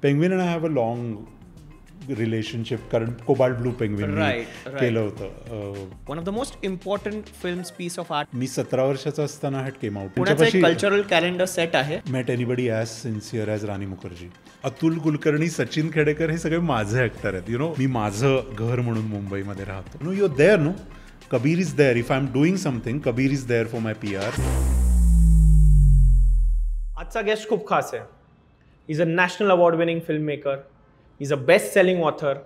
Penguin and I have a long relationship, कारण Cobalt Blue Penguin केलं होतं. One of the most important films piece of art. मी 17 वर्षाचा असताना hat came out. पुण्याचं एक कल्चरल कॅलेंडर सेट आहे. मेट anybody as sincere as Rani Mukherjee. Atul Kulkarni, Sachin Khedekar हे सगळे माझे ॲक्टर आहेत. मी माझं घर म्हणून मुंबईमध्ये राहतो. No, you are there. No, Kabir is there. If I am doing something, Kabir is there for my PR. आजचा गेस्ट खूप खास आहे. Is a national award winning film maker. Is a best selling author.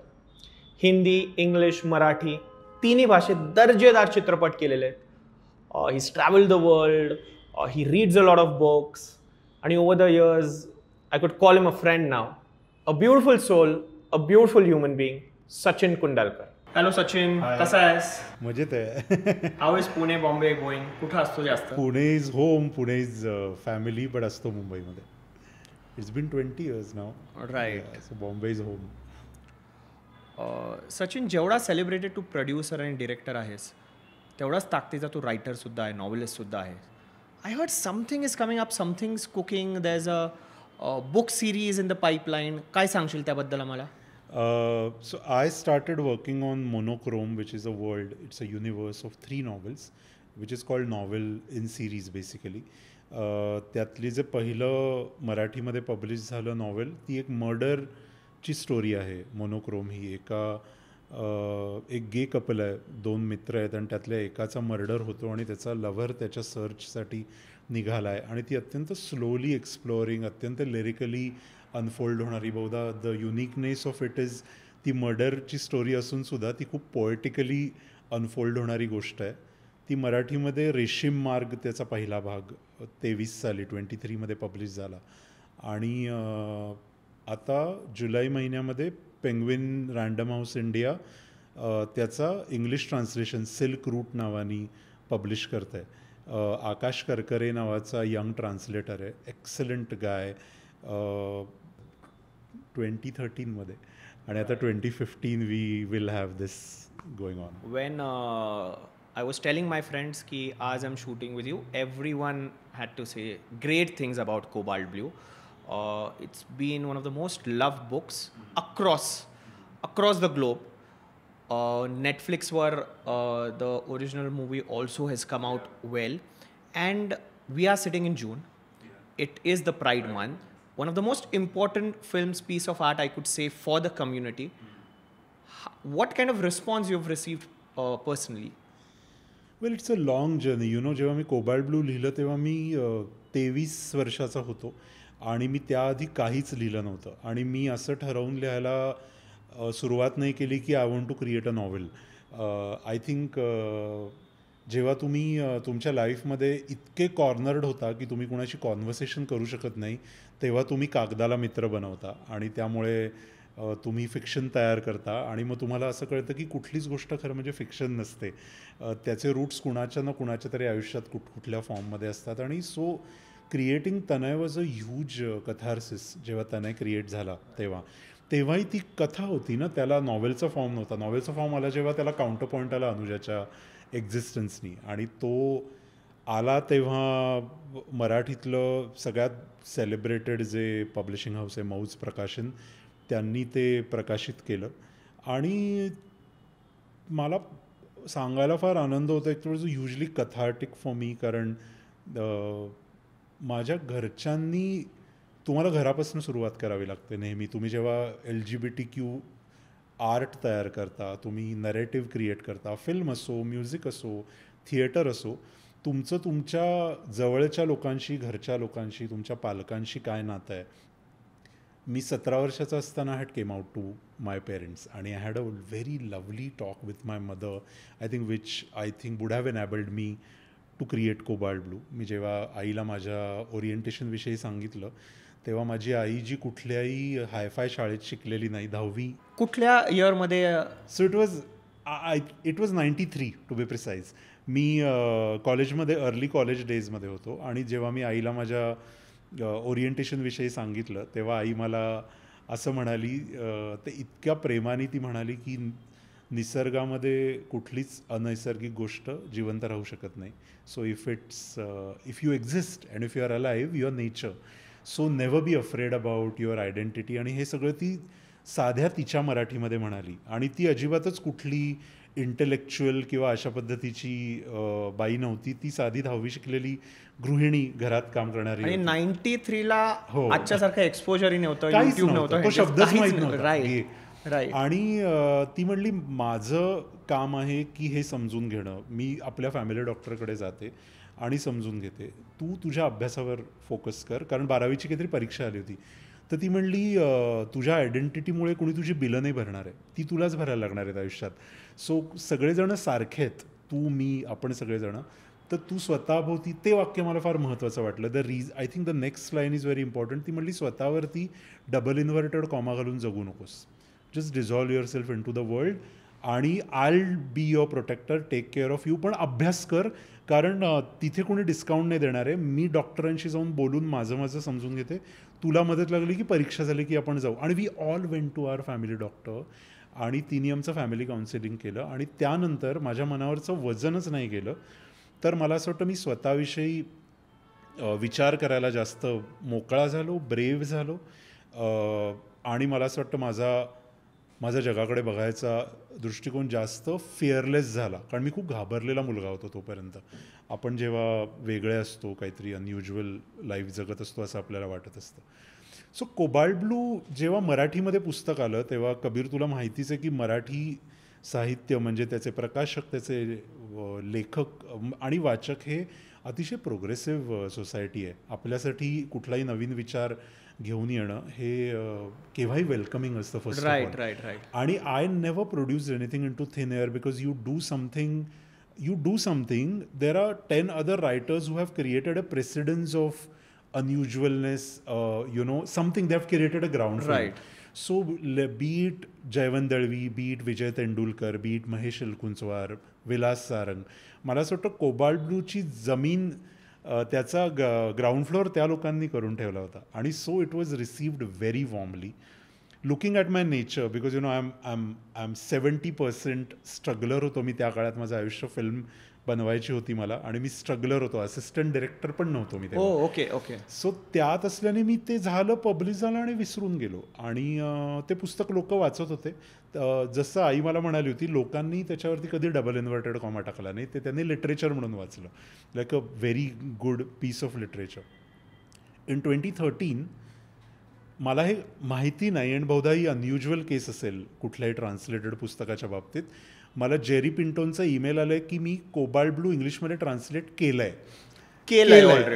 Hindi, English, Marathi तिन्ही भाषेत दर्जेदार चित्रपट केलेले आहेत. he's traveled the world. He reads a lot of books. आणि over the years, I could call him a friend now. A beautiful soul, a beautiful human being, Sachin Kundalkar. Hello Sachin, कसा आहेस? मजेत आहे. How is Pune, Bombay going? कुठं असतो जास्त? Pune is home, Pune is family, but असतो मुंबईमध्ये. It's been 20 years now. Right. So Bombay is home. Sachin, जेवढा सेलिब्रेटेड तू प्रोड्युसर आणि डिरेक्टर आहेस, तेवढाच ताकदीचा तू रायटरसुद्धा आहे, नॉव्हलिस्टसुद्धा आहे. I heard something is coming up, something is cooking, there is a book series in the pipeline. काय सांगशील त्याबद्दल आम्हाला? So I started working on Monochrome, which is a world, it's a universe of 3 novels, which is called novel in series basically. त्यातली जे पहिलं मराठीमध्ये publish झालं novel, ती एक मर्डरची स्टोरी आहे. मोनोक्रोम ही एक गे कपल आहे, 2 मित्र आहेत आणि त्यातल्या एकाचा मर्डर होतो आणि त्याचा लव्हर त्याच्या सर्चसाठी निघाला आहे आणि ती अत्यंत स्लोली एक्सप्लोरिंग, अत्यंत लिरिकली अनफोल्ड होणारी, बहुधा the uniqueness of it is ती मर्डरची स्टोरी असूनसुद्धा ती खूप पोएटिकली अनफोल्ड होणारी गोष्ट आहे. ती मराठीमध्ये रेशीम मार्ग त्याचा पहिला भाग 23 साली 23 पब्लिश झाला आणि आता जुलै महिन्यामध्ये पेंग्विन रँडम हाऊस इंडिया त्याचा इंग्लिश ट्रान्सलेशन सिल्क रूट नावाने पब्लिश करत आहे. आकाश करकरे नावाचा यंग ट्रान्सलेटर आहे, एक्सलंट गाय. 2013 आणि आता 2015 we will have this going on. When I was telling my friends कि आज I'm shooting with you, everyone had to say great things about Cobalt Blue. It's been one of the most loved books across the globe. Netflix the original movie also has come out well, and we are sitting in June. It is the Pride month, one of the most important films piece of art I could say for the community. What kind of response you've received personally? Well, it's a long journey. जेव्हा मी cobalt blue लिहिलं तेव्हा मी 23 वर्षाचा होतो आणि मी त्याआधी काहीच लिहिलं नव्हतं आणि मी असं ठरवून लिहायला सुरुवात नाही केली की I want to create a novel. I think जेव्हा तुम्ही तुमच्या लाईफमध्ये इतके कॉर्नर्ड होता की तुम्ही कुणाशी कॉन्व्हर्सेशन करू शकत नाही, तेव्हा तुम्ही कागदाला मित्र बनवता आणि त्यामुळे तुम्ही फिक्शन तयार करता आणि मग तुम्हाला असं कळतं की कुठलीच गोष्ट खरं म्हणजे फिक्शन नसते. त्याचे रूट्स कुणाच्या ना कुणाच्या तरी आयुष्यात कुठल्या फॉर्ममध्ये असतात आणि so creating Tanay was a huge catharsis. जेव्हा तनय क्रिएट झाला तेव्हाही ती कथा होती ना, त्याला नॉवेलचा फॉर्म नव्हता. नॉवेलचा फॉर्म आला जेव्हा त्याला काउंटर पॉईंट आला अनुजाच्या एक्झिस्टन्सनी आणि तो आला तेव्हा मराठीतलं सगळ्यात सेलिब्रेटेड जे पब्लिशिंग हाऊस आहे मौज प्रकाशन, त्यांनी ते प्रकाशित केलं आणि मला सांगायला फार आनंद होतो. एक was usually cathartic for me, कारण माझ्या घरच्यांनी, तुम्हाला घरापासून सुरुवात करावी लागते नेहमी. तुम्ही जेव्हा LGBTQ आर्ट तयार करता, तुम्ही नरेटिव्ह क्रिएट करता, फिल्म असो, म्युझिक असो, थिएटर असो, तुमचं तुमच्या जवळच्या लोकांशी, घरच्या लोकांशी, तुमच्या पालकांशी काय नातं आहे. मी 17 वर्षाचा असताना had came out to my parents आणि I had a very lovely talk with my mother, I think would have enabled me to create Cobalt Blue. मी जेव्हा आईला माझ्या ओरिएंटेशनविषयी सांगितलं तेव्हा माझी आई, जी कुठल्याही हायफाय शाळेत शिकलेली नाही, 10वी कुठल्या इयरमध्ये? So it was 93 to be precise. मी कॉलेजमध्ये अर्ली कॉलेज डेजमध्ये होतो आणि जेव्हा मी आईला माझ्या ओरिएंटेशनविषयी सांगितलं तेव्हा आई मला असं म्हणाली, ते इतक्या प्रेमाने ती म्हणाली की निसर्गामध्ये कुठलीच अनैसर्गिक गोष्ट जिवंत राहू शकत नाही. So if you exist and if you are alive, you are nature. So never be afraid about your identity. आणि हे सगळं ती साध्या तिच्या मराठीमध्ये म्हणाली. आणि ती अजिबातच कुठली इंटेलेक्च्युअल किंवा अशा पद्धतीची बाई नव्हती. ती साधी 10वी शिकलेली गृहिणी, घरात काम करणारी आणि होती. 93ला हो. आजच्यासारखं एक्सपोजरही नव्हतं, काहीच युट्यूब नव्हतं. नव्हतं, तो शब्दच काहीच माहित नव्हतं. नव्हता. Right right. आणि ती म्हणली माझं काम आहे की हे समजून घेणं. मी आपल्या फॅमिली डॉक्टरकडे जाते आणि समजून घेते. तू तुझ्या अभ्यासावर फोकस कर. कारण 12वीची काहीतरी परीक्षा आली होती. तर ती म्हणली तुझ्या आयडेंटिटीमुळे कोणी तुझी बिलं नाही भरणार आहे, ती तुलाच भरायला लागणार आहेत आयुष्यात. सो सगळेजण सारखे आहेत, तू मी आपण सगळेजण. तर तू स्वतःभोवती, ते वाक्य मला फार महत्त्वाचं वाटलं. I think the next line is very important. ती म्हणली स्वतःवरती डबल इन्व्हर्टेड कॉमा घालून जगू नकोस. Just dissolve yourself into the world आणि I be your protector, take care of you. पण अभ्यास कर, कारण तिथे कोणी डिस्काउंट नाही देणार आहे. मी डॉक्टरांशी जाऊन बोलून माझं समजून घेते. तुला मदत लागली की परीक्षा झाली की आपण जाऊ. आणि we all went to our family doctor आणि तिने आमचं फॅमिली काउन्सिलिंग केलं. आणि त्यानंतर माझ्या मनावरचं वजनच नाही गेलं. तर मला असं वाटतं मी स्वतःविषयी विचार करायला जास्त मोकळा झालो, ब्रेव्ह झालो. आणि मला असं वाटतं माझा जगाकडे बघायचा दृष्टिकोन जास्त फिअरलेस झाला. कारण मी खूप घाबरलेला मुलगा होतो तोपर्यंत. आपण जेव्हा वेगळे असतो, काहीतरी अनयुज्युअल लाईफ जगत असतो असं आपल्याला वाटत असतं. सो कोबाल्ट ब्लू जेव्हा मराठीमध्ये पुस्तक आलं तेव्हा, कबीर तुला माहितीच आहे की मराठी साहित्य म्हणजे त्याचे प्रकाशक, त्याचे लेखक आणि वाचक हे अतिशय प्रोग्रेसिव्ह सोसायटी आहे. आपल्यासाठी कुठलाही नवीन विचार घेऊन येणं हे केव्हाही वेलकमिंग असतं फर्स्ट. Right right right. आणि I never produce anything into thin air because you do something. There are 10 other writers who have created a precedence of unusualness, something they have created a ground for. Right. So be it Jaywant Dalvi, be it Vijay Tendulkar, be it Mahesh Elkunchwar, Vilas Sarang, मला असं वाटतं cobalt ब्लूची जमीन त्याचा ground floor त्या लोकांनी करून ठेवला होता. आणि so it was received very warmly. Looking at my nature, because I am 70% struggler होतो मी त्या काळात. माझं आयुष्य फिल्म बनवायची होती मला, आणि मी स्ट्रगलर होतो. असिस्टंट डिरेक्टर पण नव्हतो मी तेव्हा. Okay okay. सो त्यात असल्याने मी ते झालं, पब्लिश झालं आणि विसरून गेलो. आणि ते पुस्तक लोक वाचत होते. जसं आई मला म्हणाली होती, लोकांनी त्याच्यावरती कधी डबल इन्व्हर्टेड कॉमा टाकला नाही, ते त्यांनी लिटरेचर म्हणून वाचलं. Like a very good piece of literature. In 2013 मला हे माहिती नाही, आणि बहुधा ही अनयुज्युअल केस असेल कुठल्याही ट्रान्सलेटेड पुस्तकाच्या बाबतीत. मला जेरी पिंटोनचा ईमेल आलाय की मी कोबाल्ट ब्लू इंग्लिशमध्ये ट्रान्सलेट केलंय.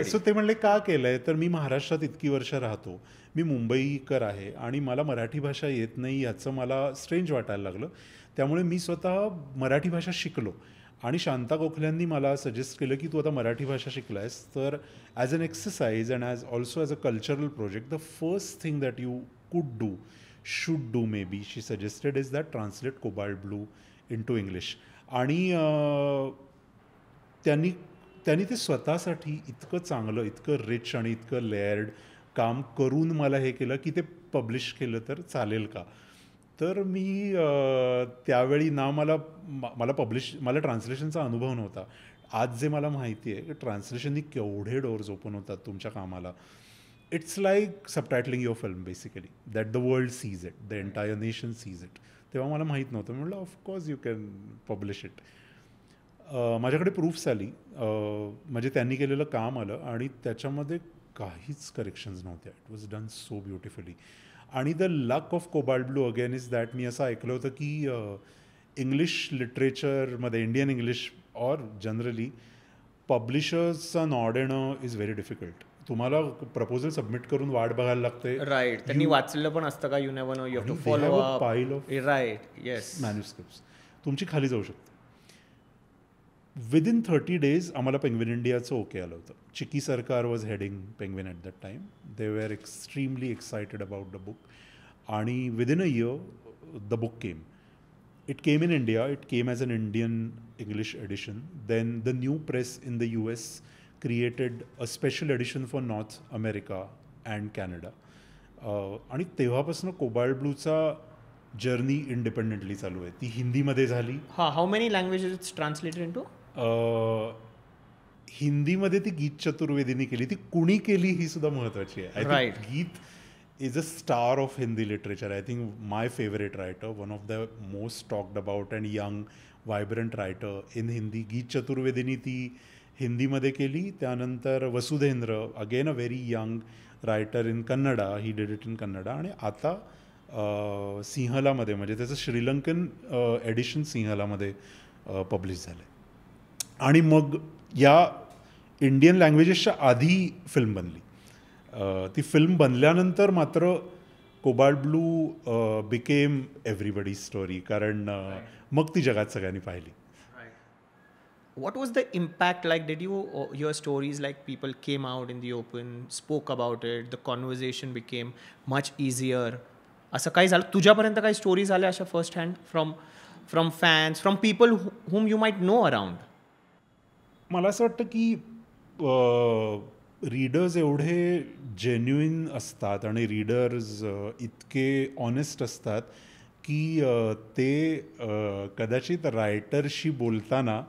सो ते म्हणले का केलंय, तर मी महाराष्ट्रात इतकी वर्ष राहतो, मी मुंबईकर आहे आणि मला मराठी भाषा येत नाही याचं मला स्ट्रेंज वाटायला लागलं. त्यामुळे मी स्वतः मराठी भाषा शिकलो. आणि शांता गोखल्यांनी मला सजेस्ट केलं की तू आता मराठी भाषा शिकलायस, तर as an exercise and also as a cultural project, the first thing that you should do maybe, she suggested is that translate Cobalt Blue into English. आणि त्यांनी ते स्वतःसाठी इतकं चांगलं, इतकं रिच आणि इतकं लेअर्ड काम करून मला हे केलं की ते पब्लिश केलं तर चालेल का. तर मी त्यावेळी ना मला ट्रान्सलेशनचा अनुभव नव्हता. आज जे मला माहिती आहे की ट्रान्सलेशननी केवढे डोअर्स ओपन होतात तुमच्या कामाला. It's like subtitling your film basically, that the world sees it, the entire nation sees it. तेव्हा मला माहीत नव्हतं. मी म्हटलं of course you can publish it. माझ्याकडे प्रूफ्स आली, म्हणजे त्यांनी केलेलं काम आलं आणि त्याच्यामध्ये काहीच करेक्शन्स नव्हत्या. It was done so beautifully. आणि the luck of Cobalt Blue again is that, मी असं ऐकलं होतं की इंग्लिश लिटरेचरमध्ये, इंडियन इंग्लिश ऑर जनरली, पब्लिशर्सचा नॉड येणं इज व्हेरी डिफिकल्ट. तुम्हाला प्रपोजल सबमिट करून वाट बघायला लागते. राईट. त्यांनी वाचलं पण असतं का, you never know, you have to follow up pile of right yes manuscripts तुमची खाली जाऊ शकते. विदिन 30 days आम्हाला पेंग्विन इंडियाचं ओके आलं होतं. Chiki Sarkar was heading Penguin at that time. They were extremely excited about the book. आणि within a year the book came. It came in India, it came as an Indian English edition. Then the new press in the US created a special edition for North America and Canada. आणि तेव्हापासून cobalt ब्लूचा journey independently चालू आहे. ती हिंदीमध्ये झाली. How many languages it's translated into? हिंदीमध्ये ती गीत चतुर्वेदीनी केली, ती कुणी केली ही सुद्धा महत्वाची आहे. I Right. Think Geet is a star of Hindi literature. I think my favourite writer, one of the most talked about and young vibrant writer in Hindi. Geet चतुर्वेदीनी ती हिंदीमध्ये केली. त्यानंतर Vasudhendra, again a very young writer in Kannada, he did it in Kannada. आणि आता सिंहलामध्ये, म्हणजे त्याचं Sri Lankan addition सिंहलामध्ये publish झालं आहे. आणि मग या इंडियन लँग्वेजेसच्या आधी फिल्म बनली. ती फिल्म बनल्यानंतर मात्र cobalt blue became everybody story, कारण मग ती जगात सगळ्यांनी पाहिली. What was the impact like? Did you hear stories like people came out in the open, spoke about it, the conversation became much easier? असं काही झालं तुझ्यापर्यंत? काही स्टोरीज आल्या अशा first hand from fans, from people whom you might know around? मला असं वाटतं की रीडर्स एवढे जेन्युइन असतात आणि रीडर्स इतके ऑनेस्ट असतात की ते कदाचित रायटरशी बोलताना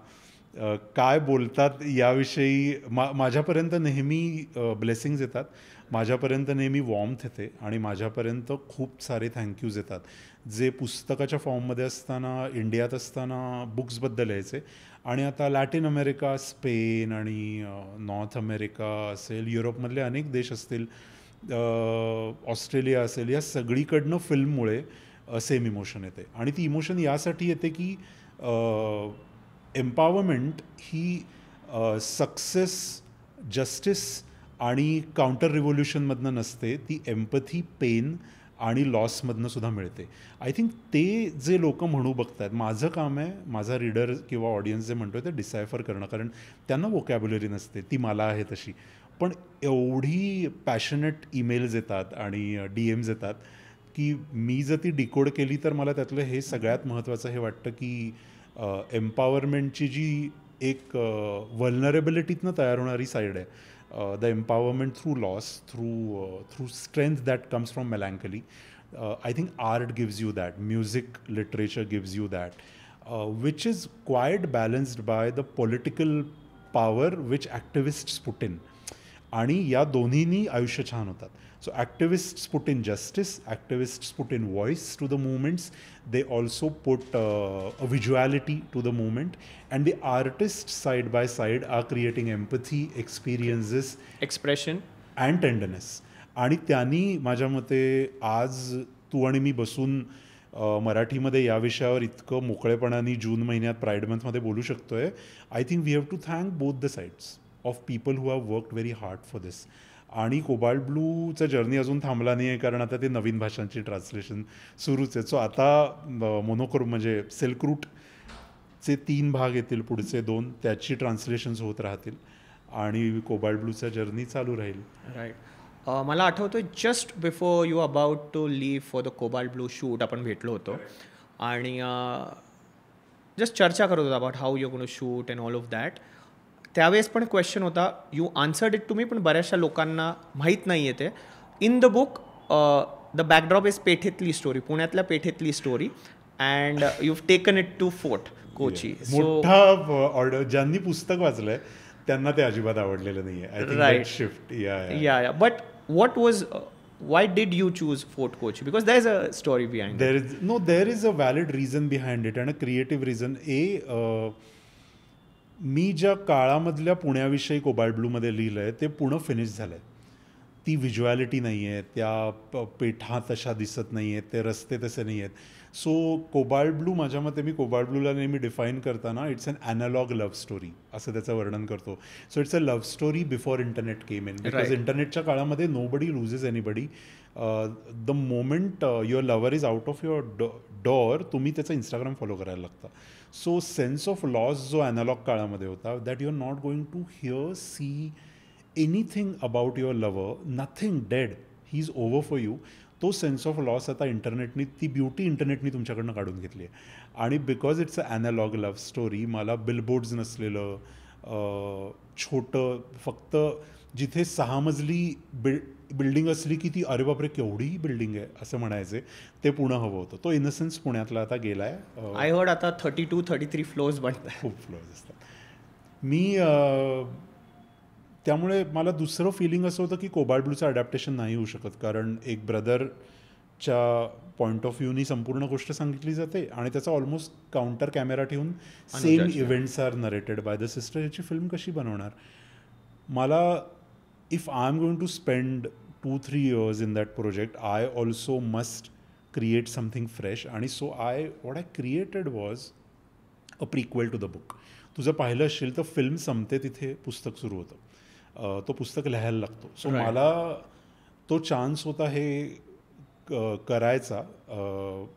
काय बोलतात याविषयी माझ्यापर्यंत नेहमी ब्लेसिंग्स येतात, माझ्यापर्यंत नेहमी वॉर्मथ येते आणि माझ्यापर्यंत खूप सारे थँक्यूज येतात जे पुस्तकाच्या फॉर्ममध्ये असताना, इंडियात असताना बुक्सबद्दल यायचे. आणि आता लॅटिन अमेरिका, स्पेन आणि नॉर्थ अमेरिका असेल, युरोपमधले अनेक देश असतील, ऑस्ट्रेलिया असेल, या सगळीकडनं फिल्ममुळे सेम इमोशन येते. आणि ती इमोशन यासाठी येते की एम्पॉवरमेंट ही सक्सेस, जस्टिस आणि काउंटर रिव्होल्युशनमधनं नसते, ती एम्पथी, पेन आणि लॉसमधनं सुद्धा मिळते. आय थिंक ते जे लोक म्हणू बघतात, माझं काम आहे माझा रीडर किंवा ऑडियन्स जे म्हणतो ते डिसायफर करणं, कारण त्यांना वोकॅब्युलरी नसते, ती मला आहे तशी. पण एवढी पॅशनेट ईमेल्स येतात आणि DMs येतात की मी जर ती डिकोड केली तर मला त्यातलं हे सगळ्यात महत्त्वाचं हे वाटतं की एम्पॉवरमेंटची जी एक व्हल्नरेबिलिटीतनं तयार होणारी साईड आहे, the empowerment through loss, through strength that comes from melancholy. I think art gives you that, music, literature gives you that, which is quite balanced by the political power which activists put in. आणि या दोन्हीनी आयुष्य छान होतात. So activists put in justice, activists put in voice to the movements, they also put a visuality to the movement, and the artist side by side are creating empathy, experiences, expression and tenderness. आणि त्यांनी माझ्या मते आज तू आणि मी बसून मराठीमध्ये या विषयावर इतकं मोकळेपणाने जून महिन्यात प्राईड मंथमध्ये बोलू शकतोय. I think we have to thank both the sides of people who have worked very hard for this. आणि कोबाल्ट ब्लूचा जर्नी अजून थांबला नाही आहे, कारण आता ते नवीन भाषांची ट्रान्सलेशन सुरूच आहे. सो आता मोनोक्रोम म्हणजे सिल्क रूटचे 3 भाग येतील, पुढचे 2 त्याची ट्रान्सलेशन्स होत राहतील आणि कोबाल्ट ब्लूचा जर्नी चालू राहील. राईट. मला आठवतं just before you about to leave for the Cobalt Blue shoot आपण भेटलो होतो आणि जस्ट चर्चा करत होतो about how you gone to shoot and all of that. त्यावेळेस पण क्वेश्चन होता, you answered it to me, पण बऱ्याचशा लोकांना माहीत नाही आहे ते. In the book the backdrop is पेठेतली स्टोरी, पुण्यातल्या पेठेतली story, and you taken it to fort Kochi. मोठा ऑर्डर ज्यांनी पुस्तक वाचलंय त्यांना ते अजिबात आवडलेलं नाही आहे. I think that shift. या but what was why did you choose Fort Kochi? Because there is a story behind it. There is a valid reason behind it and a creative reason. मी ज्या काळामधल्या पुण्याविषयी cobalt ब्लूमध्ये लिहिलं आहे ते पुणं finish झालं आहे. ती व्हिज्युअलिटी नाही आहे, त्या पेठा तशा दिसत नाही आहेत, ते रस्ते तसे नाही आहेत. सो कोबाल्ट ब्लू, माझ्या मते मी कोबाल्ट ब्लूला नेहमी डिफाईन करताना it's an analogue love story असं त्याचं वर्णन करतो. So it's a love story before internet came in, because इंटरनेटच्या काळामध्ये nobody loses anybody. The moment your lover is out of your door, तुम्ही त्याचा इंस्टाग्राम फॉलो करायला लागता. सो सेन्स ऑफ लॉस जो ॲनालॉग काळामध्ये होता, that you are not going to hear see anything about your lover, nothing, dead, he is over for you. तो sense of loss आता इंटरनेटनी, ती ब्युटी इंटरनेटनी तुमच्याकडनं काढून घेतली आहे. आणि because it's a analogue love story, मला बिलबोर्ड्स नसलेलं, छोटं, फक्त जिथे 6 मजली बिल्डिंग असली की ती अरे बापरे केवढी बिल्डिंग आहे असं म्हणायचे, ते पुणं हवं होतं. तो इनसेन्स पुण्यातला आता गेला आहे. आय हर्ड आता 32-33 फ्लोअर्स बनतात. खूप फ्लोअर्स असतात. मी त्यामुळे मला दुसरं फिलिंग असं होतं की कोबाल्ट ब्लूचं अडॅप्टेशन नाही होऊ शकत, कारण एक ब्रदरच्या पॉईंट ऑफ व्ह्यूनी संपूर्ण गोष्ट सांगितली जाते आणि त्याचा ऑलमोस्ट काउंटर कॅमेरा ठेवून सेम अनुजाची. Events are narrated by the sister. ह्याची फिल्म कशी बनवणार? मला if I am going to spend 2-3 years in that project, I also must create something fresh. आणि so what I created was a prequel to the book. तुझं पाहिलं असेल तर film संपते तिथे पुस्तक सुरू होतं. तो पुस्तक लिहायला लागतो. So Right. मला तो चान्स होता हे करायचा,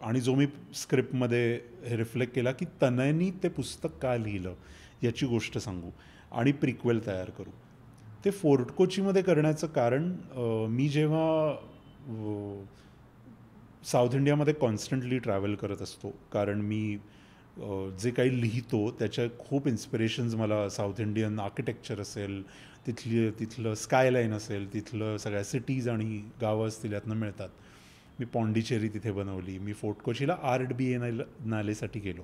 आणि जो मी स्क्रिप्टमध्ये हे रिफ्लेक्ट केला की तनयनी ते पुस्तक का लिहिलं याची गोष्ट सांगू आणि प्रिक्वेल तयार करू. ते फोर्ट कोचीमध्ये करण्याचं कारण, मी जेव्हा साऊथ इंडियामध्ये कॉन्स्टंटली ट्रॅव्हल करत असतो, कारण मी जे काही लिहितो त्याच्या खूप इन्स्पिरेशन्स मला साऊथ इंडियन आर्किटेक्चर असेल, तिथलं स्कायलाईन असेल, तिथलं सगळ्या सिटीज आणि गावं असतील यातनं मिळतात. मी पॉंडिचेरी तिथे बनवली. मी फोर्ट कोचीला आर्ट नालेसाठी गेलो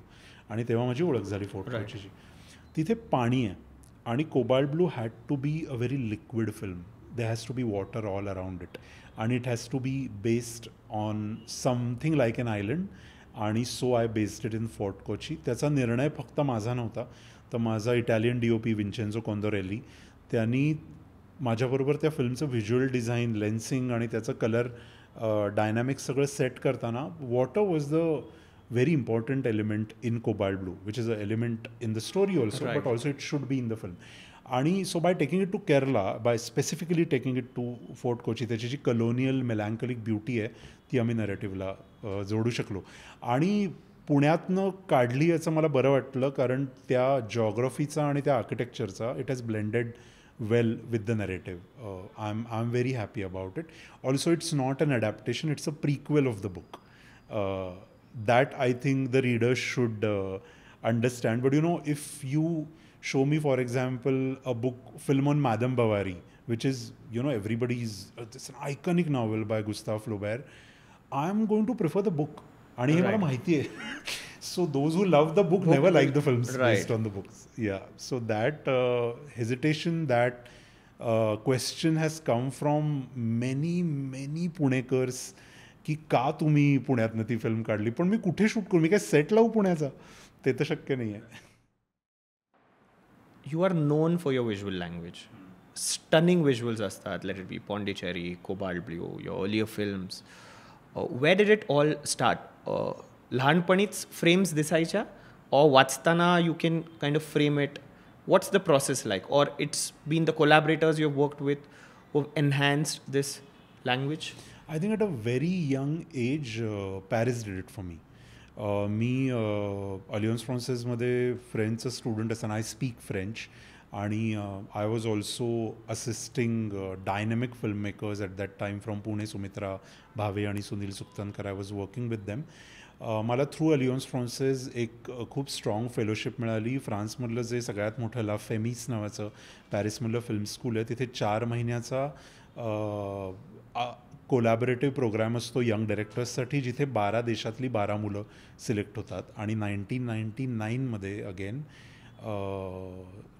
आणि तेव्हा माझी ओळख झाली फोर्ट कोचीची. तिथे पाणी आहे आणि Cobalt Blue had to be a very liquid film. They has to be water all around it आणि it has to be based on something like an island. आणि so I based it in Fort Kochi. त्याचा निर्णय फक्त माझा नव्हता, तर माझा Italian DOP विंचेन्झो कोंदोरेली, त्यांनी माझ्याबरोबर त्या फिल्मचं व्हिज्युअल डिझाईन, लेन्सिंग आणि त्याचं कलर डायनॅमिक्स सगळं सेट करताना water was the very important element in Cobalt Blue, which is an element in the story also, Right. but also it should be in the film. आणि so by taking it to Kerala, by specifically taking it to fort Kochi, त्याची जी colonial मेलँकलिक beauty आहे ती आम्ही नरेटिव्हला जोडू शकलो. आणि पुण्यातनं काढली याचं मला बरं वाटलं, कारण त्या जॉग्रफीचा आणि त्या आर्किटेक्चरचा it has blended well with the narrative. I'm very happy about it. Also, it's not an adaptation, it's a prequel of the book. That I think the reader should understand. But you know, if you show me, for example, a film on Madame Bovary, which is, you know, it's an iconic novel by Gustave Flaubert, I'm going to prefer the book. आणि हे मला माहिती आहे. So those who love the book never like the films based on the books. Yeah. So that hesitation, that question has come from many Punekars, की का तुम्ही पुण्यातनं ती film काढली, पण मी कुठे शूट करू, मी काय सेट लावू पुण्याचा, ते तर शक्य नाही आहे. You are known for your visual language. Stunning visuals astat, let it be Pondicherry, Cobalt Blue, your earlier films. Where did it all start? लहानपणीच फ्रेम्स दिसायच्या, or वाचताना you can kind of frame it? What's the process like? Or it's been the collaborators you've worked with who've enhanced this language? I think at a very young age, Paris did it for me. मी Alliance फ्रान्सेसमध्ये फ्रेंचचं student असताना, I speak French, आणि I was also assisting dynamic film makers at that time from Pune, Sumitra Bhave आणि Sunil Sukthankar. I was working with them. मला through Alliance Française एक खूप strong fellowship मिळाली. फ्रान्समधलं जे सगळ्यात मोठं ला फेमिस नावाचं पॅरिसमधलं फिल्म स्कूल आहे, तिथे 4 महिन्याचा कोलॅबरेटिव्ह प्रोग्राम असतो यंग डायरेक्टर्ससाठी, जिथे 12 देशातली 12 मुलं सिलेक्ट होतात. आणि 1999मध्ये अगेन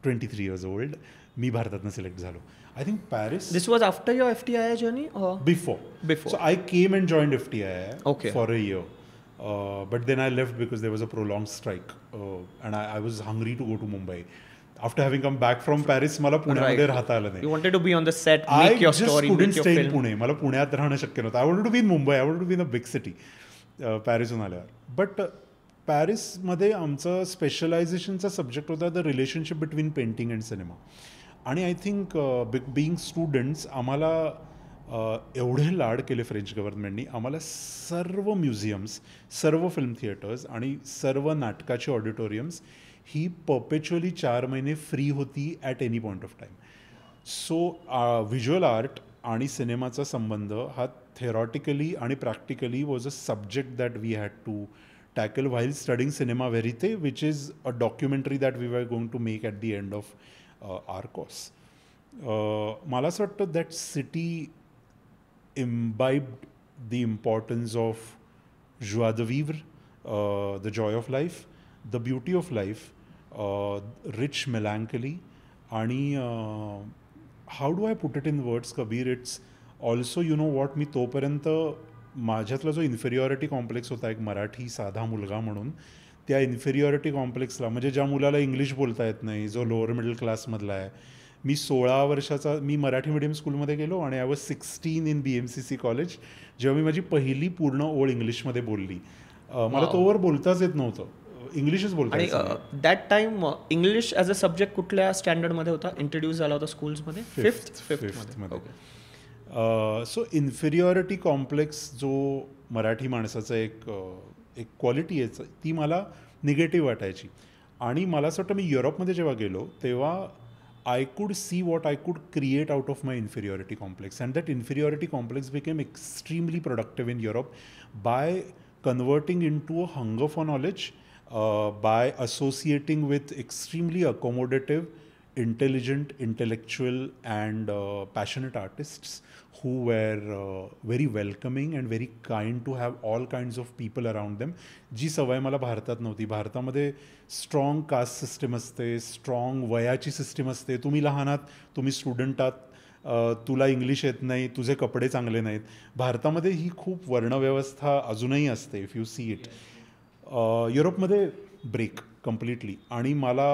23 years old मी भारतातनं सिलेक्ट झालो. I think Paris. This was after your FTII journey or? Before. So I came and joined FTII Okay. for a year. But then I left because there was a prolonged strike. And I was hungry to go to Mumbai. After having come back from Paris, मला पुण्यामध्ये राहता आलं नाही. You wanted to be on the set, I make your just story, couldn't make your stay in film. Pune. मला पुण्यात राहणं शक्य नव्हतं. I wanted to be in Mumbai. I wanted to be in a big city. पॅरिसहून आल्यावर. But पॅरिसमध्ये आमचं स्पेशलायझेशनचा subject होता the relationship between painting and cinema. आणि आय थिंक बिईंग स्टुडंट्स, आम्हाला एवढे लाड केले फ्रेंच गव्हर्नमेंटनी. आम्हाला सर्व म्युझियम्स, सर्व फिल्म थिएटर्स आणि सर्व नाटकाची ऑडिटोरियम्स ही परपेच्युअली 4 महिने फ्री होती at any point of time. So visual art आणि सिनेमाचा संबंध हा थेरॉटिकली आणि practically was a subject that we had to tackle while studying cinema verite, which is a documentary that we were going to make at the end of our course. मला असं वाटतं that city imbibed the importance of joie de vivre, the joy of life, the beauty of life, rich melancholy, आणि how do I put it in words Kabir, it's also you know what, मी तोपर्यंत माझ्यातला जो inferiority complex होता एक मराठी साधा मुलगा म्हणून, त्या इन्फेरियॉरिटी कॉम्प्लेक्सला, म्हणजे ज्या मुलाला इंग्लिश बोलता येत नाही, जो लोअर मिडल क्लासमधला आहे, मी 16 वर्षाचा, मी मराठी मीडियम स्कूलमध्ये गेलो आणि I was 16 in BMCC college जेव्हा मी माझी पहिली पूर्ण ओळ इंग्लिशमध्ये बोलली. मला तोवर बोलताच येत नव्हतं, इंग्लिशच बोलता आणि येत नाही. That time English as a subject कुठल्या स्टँडर्डमध्ये होता, इंट्रोड्यूस झाला होता स्कूल्समध्ये? फिफ्थमध्ये. सो इन्फेरियॉरिटी कॉम्प्लेक्स जो मराठी माणसाचं एक क्वालिटी आहे, ती मला निगेटिव्ह वाटायची. आणि मला असं वाटतं मी युरोपमध्ये जेव्हा गेलो तेव्हा I could see what I could create out of my inferiority complex, and that inferiority complex became extremely productive in Europe by converting into a hunger for knowledge, by associating with extremely accommodative, intelligent, intellectual and passionate artists who were very welcoming and very kind to have all kinds of people around them. जी सवय मला भारतात नव्हती. भारतामध्ये strong caste system असते, strong वयाची system असते, तुम्ही लहान आहात, तुम्ही स्टुडंट आहात, तुला इंग्लिश येत नाही, तुझे कपडे चांगले नाहीत. भारतामध्ये ही खूप वर्णव्यवस्था अजूनही असते, इफ यू सी इट. युरोपमध्ये ब्रेक कम्प्लिटली, आणि मला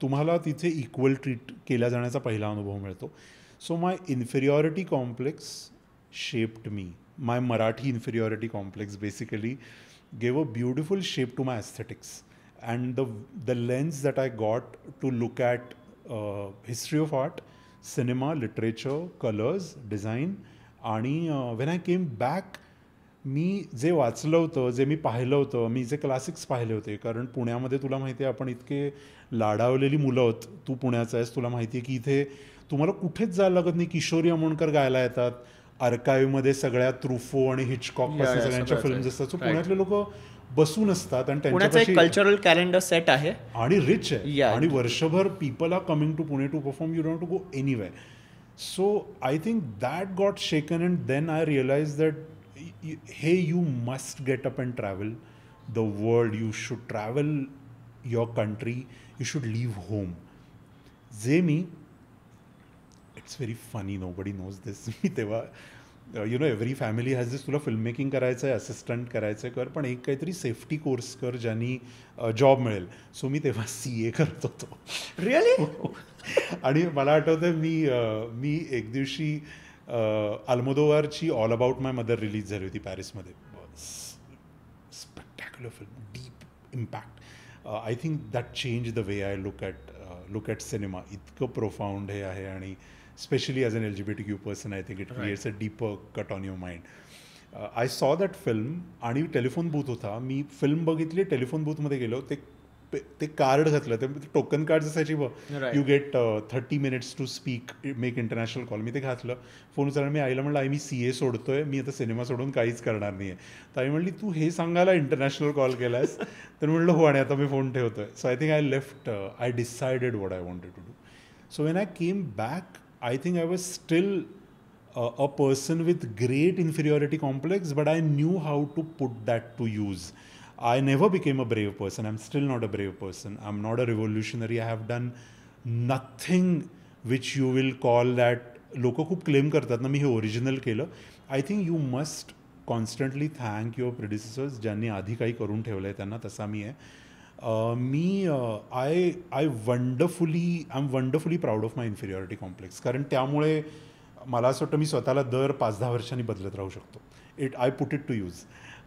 तुम्हाला तिथे इक्वल ट्रीट केल्या जाण्याचा पहिला अनुभव मिळतो. So my inferiority complex shaped me. My Marathi inferiority complex basically gave a beautiful shape to my aesthetics. And the lens that I got to look at history of art, cinema, literature, colors, design. आणि when I came back, मी जे वाचलं होतं, जे मी पाहिलं होतं, मी जे classics पाहिले होते, कारण पुण्यामध्ये तुला माहिती आहे आपण इतके लाडावलेली मुलं आहोत, तू पुण्याचा आहेस, तुला माहिती आहे की इथे तुम्हाला कुठेच जायला लागत नाही, किशोरी आमोणकर गायला येतात, आर्काईव्हमध्ये सगळ्या ट्रुफो आणि हिचकॉक पासून सगळ्यांच्या फिल्म्स असतात. सो पुण्यातले लोक बसून असतात आणि त्यांच्यापाशी कल्चरल कॅलेंडर सेट आहे आणि रिच आहे, आणि वर्षभर people are coming to Pune to perform, you don't to go anywhere. So I think that got shaken, and then I realize that hey, you must get up and travel the world, you should travel your country, you should leave home. जे मी, it's very funny, nobody knows this, मी तेव्हा you know every family has this, तुला film making करायचं आहे, assistant करायचं आहे, कर, पण एक काहीतरी सेफ्टी कोर्स कर ज्यांनी जॉब मिळेल. सो मी तेव्हा CA करत होतो. रिअली? आणि मला आठवतं मी एक दिवशी अल्मोदोवारची All About My Mother release झाली होती पॅरिसमध्ये. Spectacular film, deep impact. I think that change the way I look at cinema. इतकं प्रोफाऊंड हे आहे, आणि specially as an LGBTQ person I think it creates a deeper cut on your mind. I saw that film, आणि telephone booth होता, मी film बघितली, telephone बूथमध्ये गेलो, ते कार्ड घातलं, ते टोकन कार्ड असायची बघ, you get 30 minutes to speak, make international call. मी ते घातलं, फोन उचलला, मी आईला म्हणलं, आई मी CA सोडतोय, मी आता सिनेमा सोडून काहीच करणार नाही आहे. तर आई म्हणली, तू हे सांगायला इंटरनॅशनल कॉल केलायस? तर म्हणलं हो, आणि आता मी फोन ठेवतोय. So I think I left, I decided what I wanted to do. So when I came back, I think I was still a person with great inferiority complex, but I knew how to put that to use. I never became a brave person. I'm still not a brave person. I'm not a revolutionary. I have done nothing which you will call that. लोक खूप claim करतात ना मी हे original केलं. I think you must constantly thank your predecessors, ज्यांनी आधी काही करून ठेवलं आहे त्यांना. तसा मी आहे. I am wonderfully proud of my inferiority complex, कारण त्यामुळे मला असं वाटतं मी स्वतःला दर 5-10 वर्षांनी बदलत राहू शकतो. I put it to use.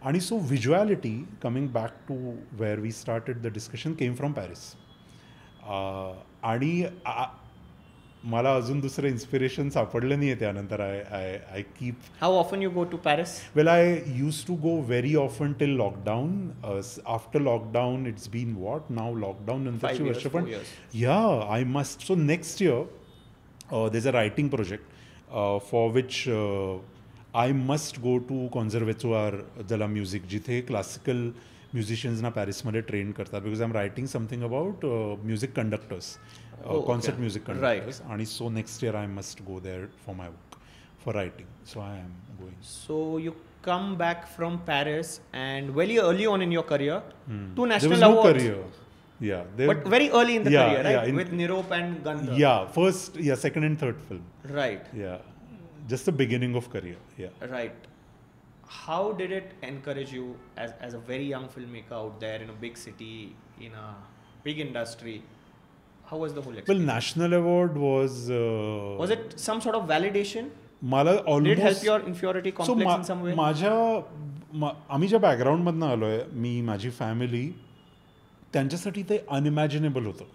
आणि so visuality, coming back to where we started the discussion, came from Paris. आणि मला अजून दुसरं इन्स्पिरेशन सापडलं नाही आहे त्यानंतर. I keep. How often you go to Paris? Well, I use to go very often till lockdown. After lockdown it's been what now, lockdown नंतरची वर्ष. पण yeah I must. So next year there is a writing project for which I must go to Conservatoire de la Musique, जिथे classical म्युझिशियन्सना पॅरिसमध्ये train करतात, because I am writing something about music conductors, concert music conductors. आणि so next year I must go there for my work, for writing. So I am going. So you come back from Paris, and very early on in your career, two national there was awards. No career. Yeah. But very early in the Yeah, career, right? yeah, With Nirop and Gandha. Yeah, second and third film. Right. Yeah. Just the beginning of career. Yeah. Right. How did it encourage you as a very young filmmaker out there in a big city, in a big industry? How was the whole Well, experience? National Award was. Was it some sort of validation? मला Did it almost help your inferiority complex in some way? आम्ही ज्या बॅकग्राऊंडमधनं आलो आहे, मी माझी family, त्यांच्यासाठी ते अनइमॅजिनेबल होतं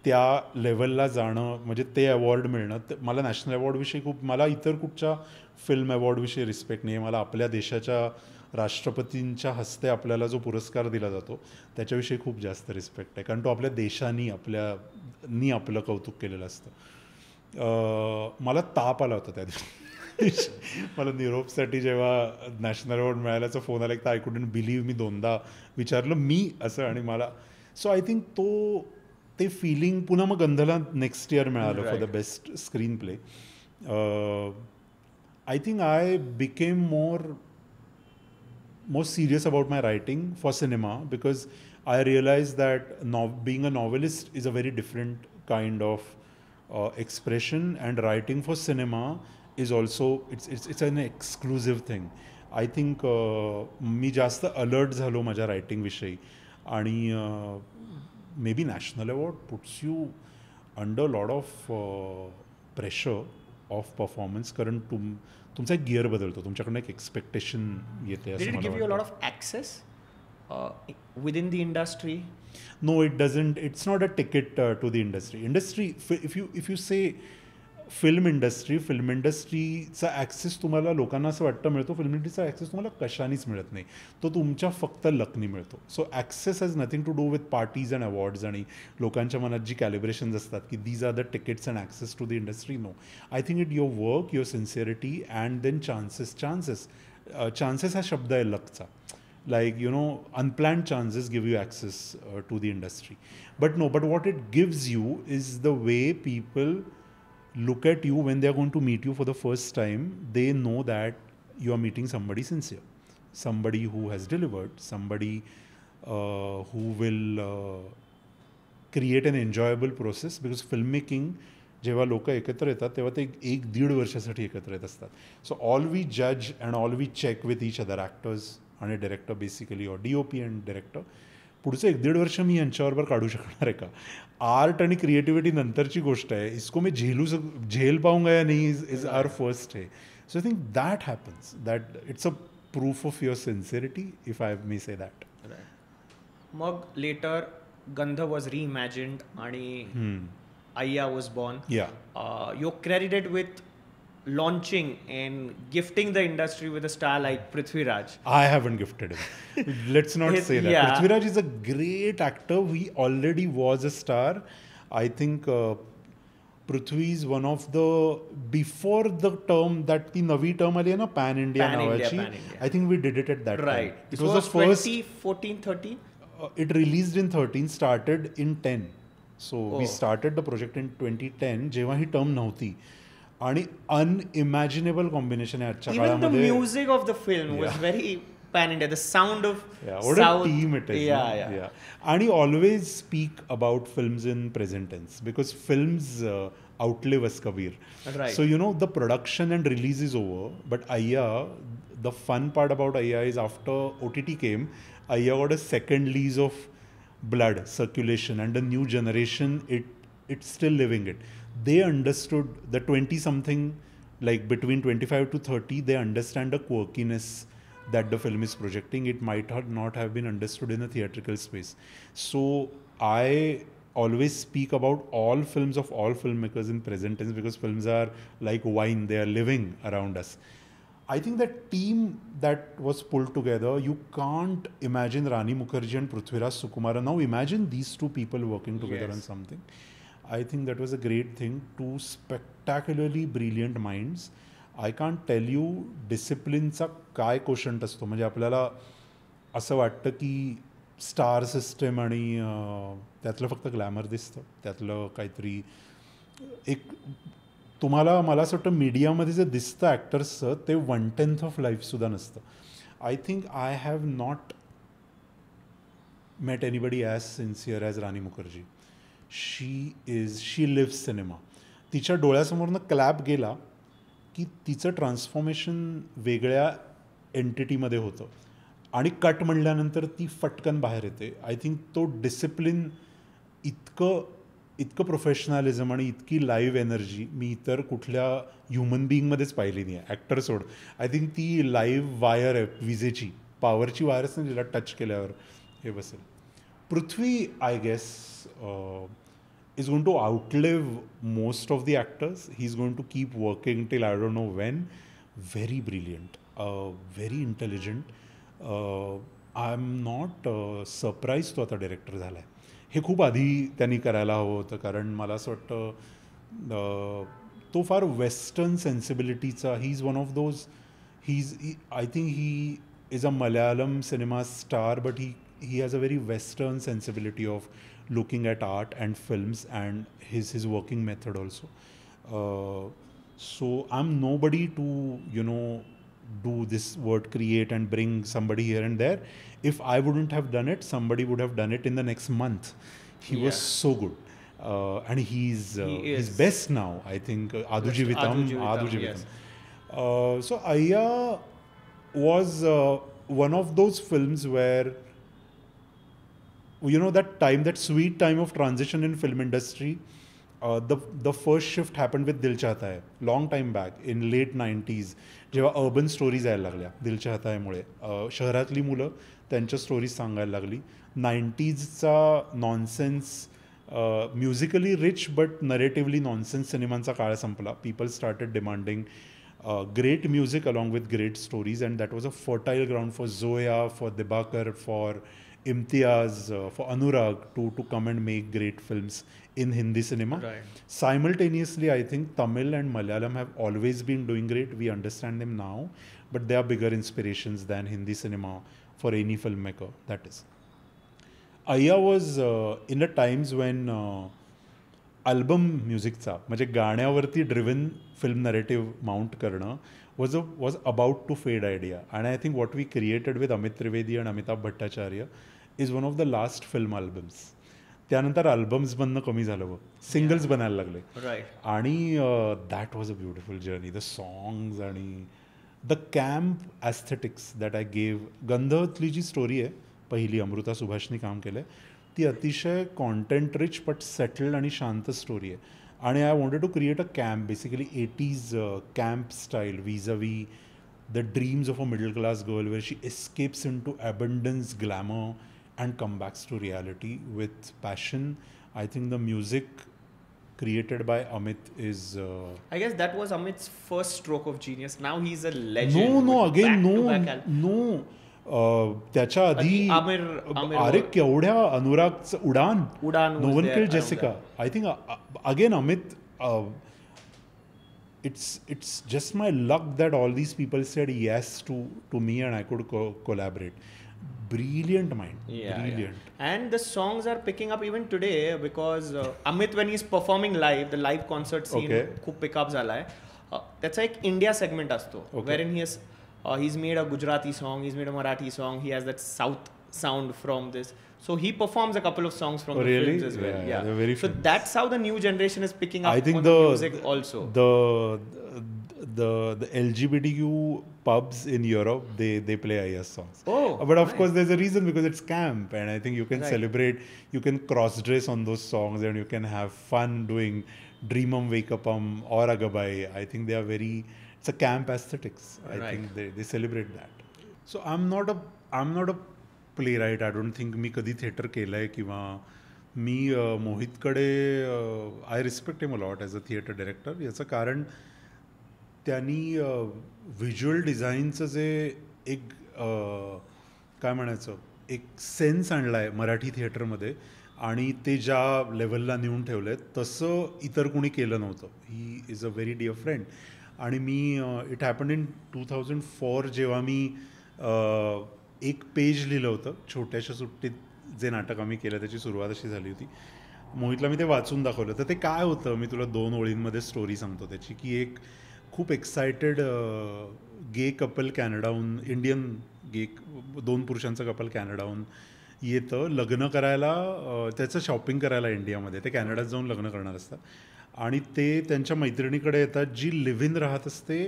त्या लेवलला जाणं, म्हणजे ते अवॉर्ड मिळणं. मला नॅशनल अवॉर्डविषयी मला इतर कुठच्या फिल्म अवॉर्डविषयी रिस्पेक्ट नाही आहे. मला आपल्या देशाच्या राष्ट्रपतींच्या हस्ते आपल्याला जो पुरस्कार दिला जातो त्याच्याविषयी खूप जास्त रिस्पेक्ट आहे, कारण तो आपल्या देशानी आपलं कौतुक केलेलं असतं. मला ताप आला होता त्या दिवशी. मला निरोपसाठी जेव्हा नॅशनल अवॉर्ड मिळाल्याचा फोन आला, तर आय कुडंट बिलीव्ह. मी दोनदा विचारलं मी असं, आणि मला सो आय थिंक ते फिलिंग पुन्हा मग गंधला नेक्स्ट इयर मिळालं for the best screen play. I think I became more serious about my writing for cinema, because I realized that being a novelist is a very different kind of expression, and writing for cinema is also it's an exclusive thing. I think मी जास्त alert झालो माझ्या writing विषयी, आणि may be national award puts you under lot of pressure of performance, कारण तुमचा एक gear बदलतो, तुमच्याकडनं एक एक्सपेक्टेशन येते. Did it give you a lot of access within the industry? No, it doesn't. It's not a ticket to the industry. If you say film इंडस्ट्रीचा access तुम्हाला, लोकांना असं वाटतं मिळतो, फिल्म इंडस्ट्रीचा ॲक्सेस तुम्हाला कशानेच मिळत नाही, तो तुमच्या फक्त लकनी मिळतो. So access has nothing to do with parties and awards आणि लोकांच्या मनात जी कॅलिब्रेशन्स असतात की these are the tickets and access to the industry. No, I think it your work, your sincerity, and then chances हा शब्द आहे लकचा. Like, unplanned chances give you access to the industry. But what it gives you is the way people look at you when they are going to meet you for the first time. They know that you are meeting somebody sincere, somebody who has delivered, somebody who will create an enjoyable process. Because filmmaking, जेव्हा लोक एकत्र येतात तेव्हा ते 1-1.5 वर्षासाठी एकत्र येत असतात. सो ऑल वी जज and all we check with each other, actors आणि director basically, or DOP and director, पुढचं 1-1.5 वर्ष मी यांच्याबरोबर काढू शकणार आहे का? आर्ट आणि क्रिएटिव्हिटी नंतरची गोष्ट आहे. इसको मी झेल पाऊंगा या नाही इज आवर फर्स्ट है. So I think that happens, that it's a proof of your sincerity, if I may say that. मग लेटर गंध वॉज reimagined आणि Ayya was born. Yeah. You're credited with launching and gifting the industry with a star like Prithvi Raj. I haven't gifted him. Let's not say that. Yeah. Prithvi Raj is a great actor. He already was a star. I think Prithvi is one of the, before the term that the navi term ali hai na, Pan India nawachi. I think we did it at that right time. It was the first 2014-13. It released in 13, started in 10. So we started the project in 2010, जेव्हा ही term नव्हती, आणि अनइमॅजिनेबल combination आहे आजच्या काळामध्ये. Even the music of the film was very pan India. The sound of what South. a team it is. Yeah. And he always speak about films in present tense, because films outlive us, Kabir. Right. So the production and release is over, but Ayya, the fun part about Ayya is after OTT came, Ayya got a second lease of blood circulation, and the new generation, it's still living it. They understood the 20 something, like between 25 to 30, they understand the quirkiness that the film is projecting. It might not have been understood in a theatrical space. So I always speak about all films of all filmmakers in present tense, because films are like wine, they are living around us. I think that team that was pulled together, you can't imagine Rani Mukherjee and Prithviraj Sukumaran. Now imagine these two people working together on something. I think that was a great thing. Two spectacularly brilliant minds. I can't tell you डिसिप्लिनचा काय question असतो. म्हणजे आपल्याला असं वाटतं की star system आणि त्यातलं फक्त ग्लॅमर दिसतं, त्यातलं काहीतरी एक तुम्हाला, मला असं वाटतं मीडियामध्ये जे दिसतं ॲक्टर्सचं, ते 1/10 ऑफ लाईफसुद्धा नसतं. I think I have not met anybody as sincere as Rani Mukherjee. She lives cinema. तिच्या डोळ्यासमोरनं क्लॅप गेला की तिचं ट्रान्सफॉर्मेशन वेगळ्या एंटिटीमध्ये होतं आणि कट म्हणल्यानंतर ती फटकन बाहेर येते. आय थिंक तो डिसिप्लिन इतकं प्रोफेशनॅलिझम आणि इतकी लाईव्ह एनर्जी मी इतर कुठल्या ह्युमन बिईंगमध्येच पाहिली नाही आहे. ॲक्टर सोड. आय थिंक ती लाईव्ह वायर आहे विजेची, पॉवरची वायरच नाही, तिला टच केल्यावर हे बसेल. Prithvi I guess is going to outlive most of the actors. He's going to keep working till I don't know when. Very brilliant, very intelligent. I'm not surprised तो आता डायरेक्टर झाला आहे. हे खूप आधी त्यांनी करायला हवं होतं, कारण मला असं वाटतं तो फार वेस्टर्न सेन्सिबिलिटीचा. He is one of those. I think he is a Malayalam cinema star, but he has a very western sensibility of looking at art and films and his working method also. So I'm nobody to do this word create and bring somebody here and there. If I wouldn't have done it, somebody would have done it in the next month. He was so good. And he's best now, I think. Adu Jeevitam. Yes. So Ayya was one of those films where that sweet time of transition in film industry. The first shift happened with Dil Chahta Hai, long time back in late 90s, जेव्हा urban stories यायला लागल्या दिल चाहता हैमुळे. शहरातली मुलं त्यांच्या stories सांगायला लागली. 90sचा nonsense, musically rich but narratively nonsense सिनेमांचा काळ संपला. People started demanding great music along with great stories, and that was a fertile ground for Zoya, for Dibakar, for Imtiaz, for Anurag to come and make great films in Hindi cinema. Right. Simultaneously, I think Tamil and Malayalam have always been doing great. We understand them now, but they are bigger inspirations than Hindi cinema for any filmmaker. That is. Ayya was in the times when album म्युझिकचा, म्हणजे गाण्यावरती driven film narrative mount करणं was about to fade idea. आणि I think what we created with Amit Trivedi आणि Amitabh Bhattacharya is one of the last film albums. त्यानंतर albums बनणं कमी झालं, सिंगल्स बनायला लागले. आणि that was a beautiful journey. The songs आणि the camp aesthetics that I gave. गंधतली जी स्टोरी आहे पहिली, अमृता सुभाषनी काम केलं आहे, ती अतिशय कॉन्टेंट रिच बट सेटल्ड आणि शांत स्टोरी आहे. आणि I wanted to create a camp, basically 80s camp style, vis-a-vis the dreams of a middle class girl where she escapes into abundance, glamour and comebacks to reality with passion. I think the music created by Amit is I guess that was Amit's first stroke of genius. Now he's a legend. No. त्याच्या आधी अरे केवढ्या अनुरागचं Udaan, no one killed Jessica. I think again Amit, it's just my luck that all these people said yes to me and I could collaborate. Brilliant mind. Brilliant. Yeah. And the songs are picking up even today because Amit, when he's performing live, the live concert scene खूप pickup झालाय. त्याचा एक India segment असतो wherein he's made a Gujarati song, he's made a Marathi song, he has that South sound from this. So he performs a couple of songs from the films as well. Yeah. Very so that's how the new generation is picking up I think on the music also. The LGBTQ pubs in Europe, they play Ayya's songs. Oh, but of course there's a reason, because it's camp, and I think you can celebrate, you can cross dress on those songs, and you can have fun doing Dreamam Wakeupam or Agabai. I think they are it's a camp aesthetics. I think they celebrate that. So I'm not a playwright. I don't think मी कधी theatre केलंय किंवा मी मोहितकडे I respect him a lot as a theatre director. याचं कारण त्यांनी visual डिझाईनचं जे एक काय म्हणायचं एक सेन्स आणला आहे मराठी थिएटरमध्ये, आणि ते ज्या लेवलला नेऊन ठेवलं आहे तसं इतर कोणी केलं नव्हतं. He is a very dear friend. आणि मी इट हॅपन इन 2004 जेव्हा मी एक पेज लिहिलं होतं छोट्याशा सुट्टीत, जे नाटक आम्ही केलं त्याची सुरुवात अशी झाली होती. मोहितला मी ते वाचून दाखवलं. तर ते काय होतं मी तुला 2 ओळींमध्ये स्टोरी सांगतो त्याची, की एक खूप एक्सायटेड गे कपल कॅनडाहून, इंडियन गे 2 पुरुषांचं कपल कॅनडाहून येतं लग्न करायला, त्याचं शॉपिंग करायला इंडियामध्ये. ते कॅनडात जाऊन लग्न करणार असतात आणि ते त्यांच्या मैत्रिणीकडे येतात जी लिव्ह इन राहत असते.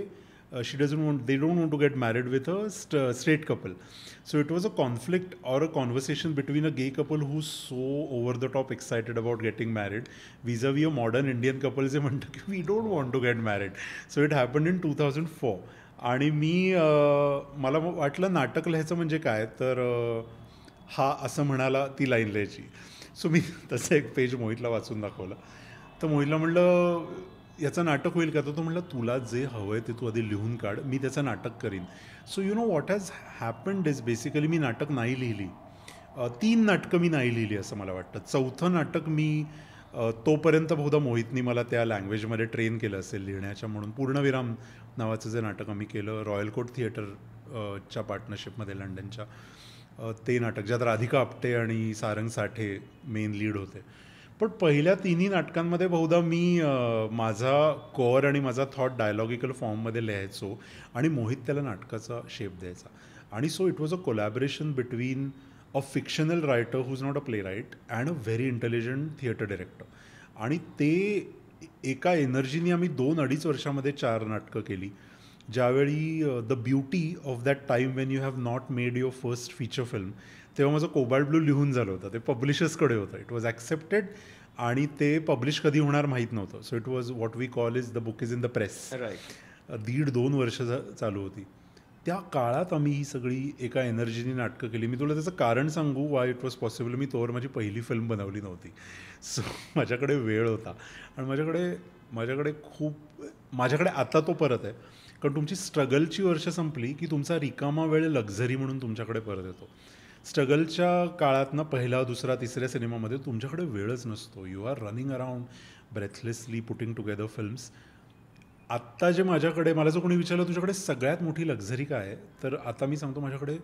She doesn't want, they don't want to get married with a straight couple. So it was a conflict or a conversation between a gay couple who so over the top excited about getting married with a we a modern Indian couple जे म्हणतं की we don't want to get married. So it happened in 2004. आणि मला वाटलं नाटक लिहायचं म्हणजे काय, तर हा असं म्हणाला ती लाईन लिहायची. सो मी तसं एक पेज मोहितला वाचून दाखवलं. तर मोहितला म्हणलं याचं नाटक होईल का? तर तो म्हणलं तुला जे हवं आहे ते तू आधी लिहून काढ, मी त्याचं नाटक करीन. So you know what has happened is basically मी नाटक नाही लिहिली. 3 नाटकं मी नाही लिहिली असं मला वाटतं. 4थं नाटक मी तोपर्यंत बहुधा मोहितनी मला त्या लँग्वेजमध्ये ट्रेन केलं असेल लिहिण्याच्या, म्हणून पूर्णविराम नावाचं जे नाटक आम्ही केलं रॉयल कोर्ट थिएटरच्या पार्टनरशिपमध्ये लंडनच्या, ते नाटक ज्यात राधिका आपटे आणि सारंग साठे मेन लीड होते. पण पहिल्या 3ही नाटकांमध्ये बहुधा मी माझा कोअर आणि माझा थॉट डायलॉगिकल फॉर्ममध्ये लिहायचो आणि मोहित त्याला नाटकाचा शेप द्यायचा. आणि so it was a collaboration between a fictional writer who is not a playwright and a very intelligent theatre director. आणि ते एका एनर्जीने आम्ही 2-2.5 वर्षामध्ये 4 नाटकं केली. ज्यावेळी the beauty of that time Wien you have not made your first feature film, तेव्हा माझं कोबाल्ट ब्लू लिहून झालं होतं. ते पब्लिशर्सकडे होतं. इट वॉज ॲक्सेप्टेड आणि ते पब्लिश कधी होणार माहीत नव्हतं. So it was what we call is the book is in the press. Right. 1.5-2 वर्ष चालू होती. त्या काळात आम्ही ही सगळी एका एनर्जीने नाटकं केली. मी तुला त्याचं कारण सांगू वाय इट वॉज पॉसिबल. मी तोवर माझी पहिली फिल्म बनवली नव्हती. सो माझ्याकडे वेळ होता आणि माझ्याकडे आता तो परत आहे. कारण तुमची स्ट्रगलची वर्ष संपली की तुमचा रिकामा वेळ लक्झरी म्हणून तुमच्याकडे परत येतो. स्ट्रगलच्या काळात ना 1ला, 2रा, 3ऱ्या सिनेमामध्ये तुमच्याकडे वेळच नसतो. You are running around breathlessly putting together films. आत्ता जे माझ्याकडे, मला जर कोणी विचारलं तुझ्याकडे सगळ्यात मोठी लक्झरी काय आहे, तर आता मी सांगतो माझ्याकडे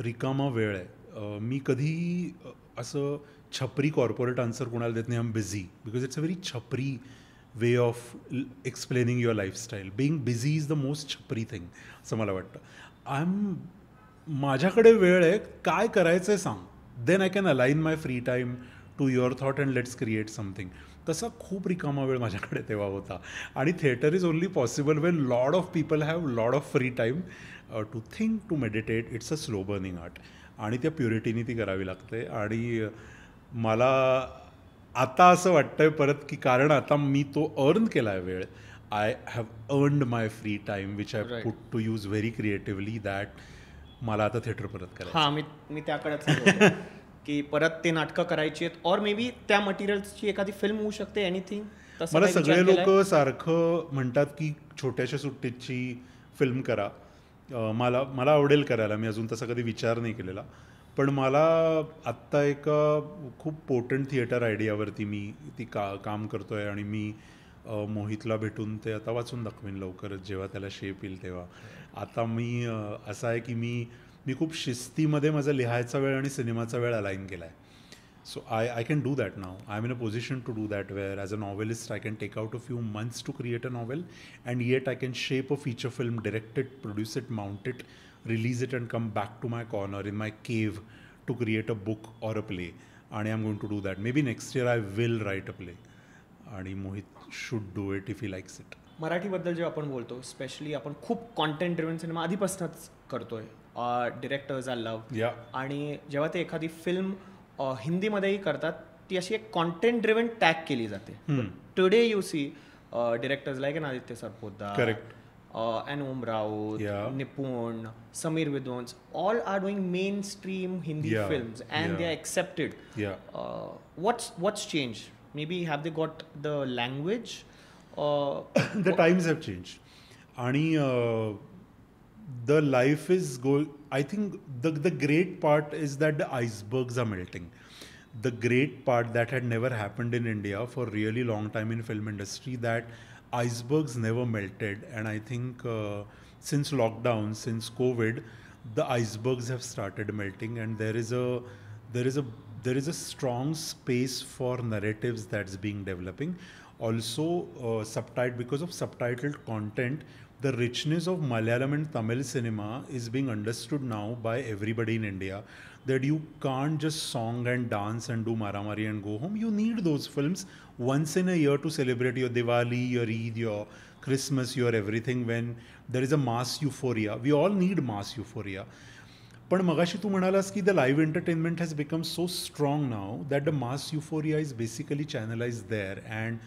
रिकामा वेळ आहे. मी कधीही असं छपरी कॉर्पोरेट आन्सर कोणाला देत नाही. I am busy because it's a very छपरी way of explaining your lifestyle. Being busy is the most छपरी थिंग असं मला वाटतं. माझ्याकडे वेळ आहे, काय करायचं आहे सांग, then I can align my free time to your thought and let's create something. तसा खूप रिकामा वेळ माझ्याकडे तेव्हा होता. आणि theatre is only possible when lot of people have lot of free time to think, to meditate. It's a slow burning art आणि त्या प्युरिटीनी ती करावी लागते. आणि मला आता असं वाटतंय परत की कारण आता मी तो अर्न केला आहे वेळ. I have earned my free time which I put to use very creatively. That मला आता थिएटर परत करायचं. हां, मी त्याकडेच की परत ते नाटकं करायची आहेत और मे बी त्या मटेरियल्सची एखादी फिल्म होऊ शकते. एनिथिंग. मला सगळे लोक सारखं म्हणतात की छोट्याशा सुट्टीची फिल्म करा. मला आवडेल करायला. मी अजून तसा कधी विचार नाही केलेला. पण मला आत्ता एका खूप पोटंट थिएटर आयडियावरती मी काम करतो आहे आणि मी मोहितला भेटून ते आता वाचून दाखवेन लवकरच जेव्हा त्याला शेप येईल तेव्हा. आता मी असं आहे की मी खूप शिस्तीमध्ये माझा लिहायचा वेळ आणि सिनेमाचा वेळ अलाइन केला आहे. So I can do that now. I'm in a position to do that where as a novelist I can take out a few months to create a novel and yet I can shape a feature film, direct it, produce it, mount it, release it and come back to my corner in my cave to create a book or a play. And I'm going to do that. Maybe next year I will write a play. आणि Mohit should do it if he likes it. मराठीबद्दल जेव्हा आपण बोलतो specially आपण खूप content driven cinema आधीपासूनच करतोय. Directors I love. आणि जेव्हा ते एखादी फिल्म हिंदीमध्येही करतात ती अशी एक कॉन्टेंट ड्रिव्हन टॅग केली जाते. Today you see directors like Aditya Sarpotdar, and Om Raut, Nipun, Sameer Vidwans, all are doing mainstream Hindi films and they are accepted. What's change? maybe have they got the language? The times have changed. आणि the life is going, I think the great part is that the icebergs are melting. The great part that had never happened in India for really long time in film industry, that icebergs never melted. And I think since lockdown, since COVID, the icebergs have started melting and there is a strong space for narratives that's being developing. Also because of subtitled content, the richness of Malayalam and Tamil cinema is being understood now by everybody in India, that you can't just song and dance and do maramari and go home. You need those films once in a year to celebrate your Diwali, your Eid, your Christmas, your everything, when there is a mass euphoria. We all need mass euphoria. पण मगाशी तू म्हणालास की the live entertainment has become so strong now that the mass euphoria is basically channelize there and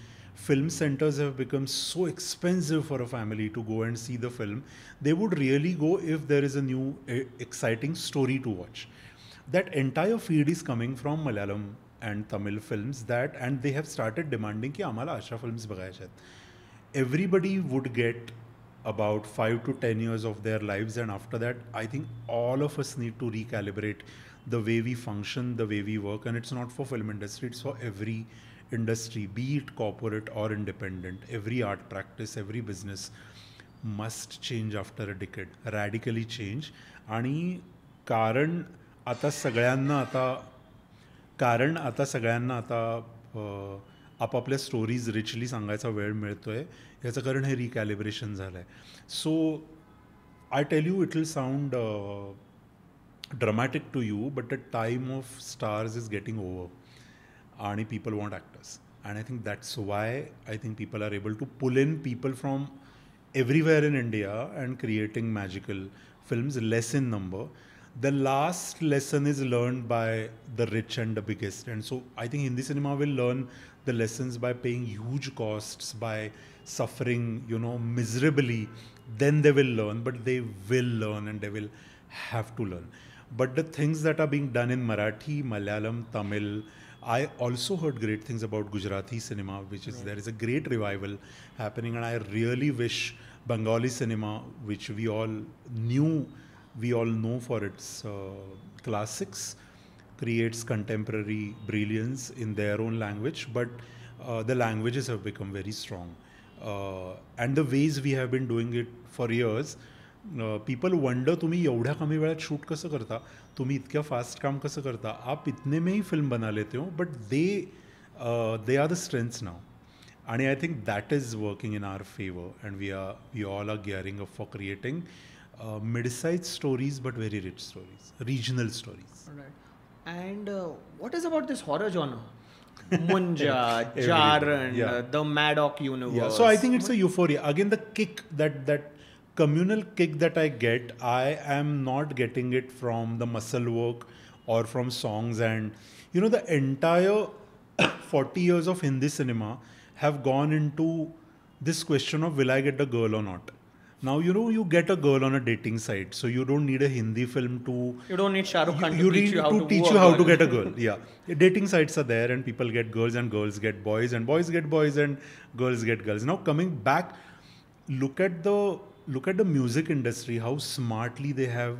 film centers have become so expensive for a family to go and see the film. They would really go if there is a new exciting story to watch. That entire feed is coming from Malayalam and Tamil films, that and they have started demanding ki amala asha films bagayache आहेत. Everybody would get about 5 to 10 years of their lives, and after that I think all of us need to recalibrate the way we function, the way we work. And it's not for film industry, it's for every industry, be it corporate or independent. Every art practice, every business must change after a decade, radically change. आणि कारण आता सगळ्यांना आता आपापल्या stories richly सांगायचा वेळ मिळतोय, याचं कारण हे रिकॅलिब्रेशन झालं आहे. So I tell you, it will sound dramatic to you, but the time of stars is getting over. And people want actors, and I think that's why I think people are able to pull in people from everywhere in India and creating magical films, less in number. The last lesson is learned by the rich and the biggest, and so I think Hindi cinema will learn the lessons by paying huge costs, by suffering miserably. Then they will learn, but they will learn and they will have to learn. But the things that are being done in Marathi, Malayalam, Tamil, I also heard great things about Gujarati cinema, which is, there is a great revival happening, and I really wish Bengali cinema, which we all know for its classics, creates contemporary brilliance in their own language, but the languages have become very strong. And the ways we have been doing it for years, people wonder, तुम्ही एवढ्या कमी वेळात shoot कसं करता, तुम्ही इतक्या fast काम कसं करता, आप इतने में ही फिल्म बना लेते हो. But they are the strengths now, आणि I think that is working in our favour, and we all are gearing up for creating mid-sized stories but very rich stories, regional stories. Right. And what is about this horror genre? Munja, Jaran, the Maddock universe. Yeah, so I think it's a euphoria. Again, the kick, that communal kick that I get, I am not getting it from the muscle work or from songs. And the entire 40 years of Hindi cinema have gone into this question of, will I get the girl or not? Now, you get a girl on a dating site, so you don't need a Hindi film to... You don't need Shah Rukh Khan to teach you how to get a girl. Yeah. Dating sites are there, and people get girls, and girls get boys, and boys get boys, and girls get girls. Now, coming back, look at the music industry, how smartly they have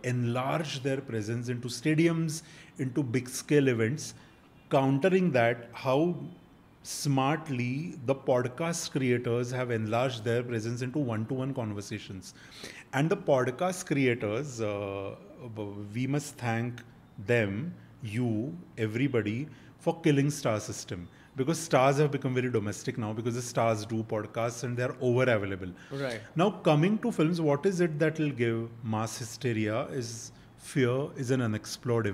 enlarged their presence into stadiums, into big scale events. Countering that, how smartly the podcast creators have enlarged their presence into one-to-one conversations. And the podcast creators, we must thank them, you, everybody, for killing Star System. Because stars have become very domestic now, because the stars do podcasts and they are over available. Right. Now, coming to films, what is it that will give mass hysteria? Is fear is an unexplored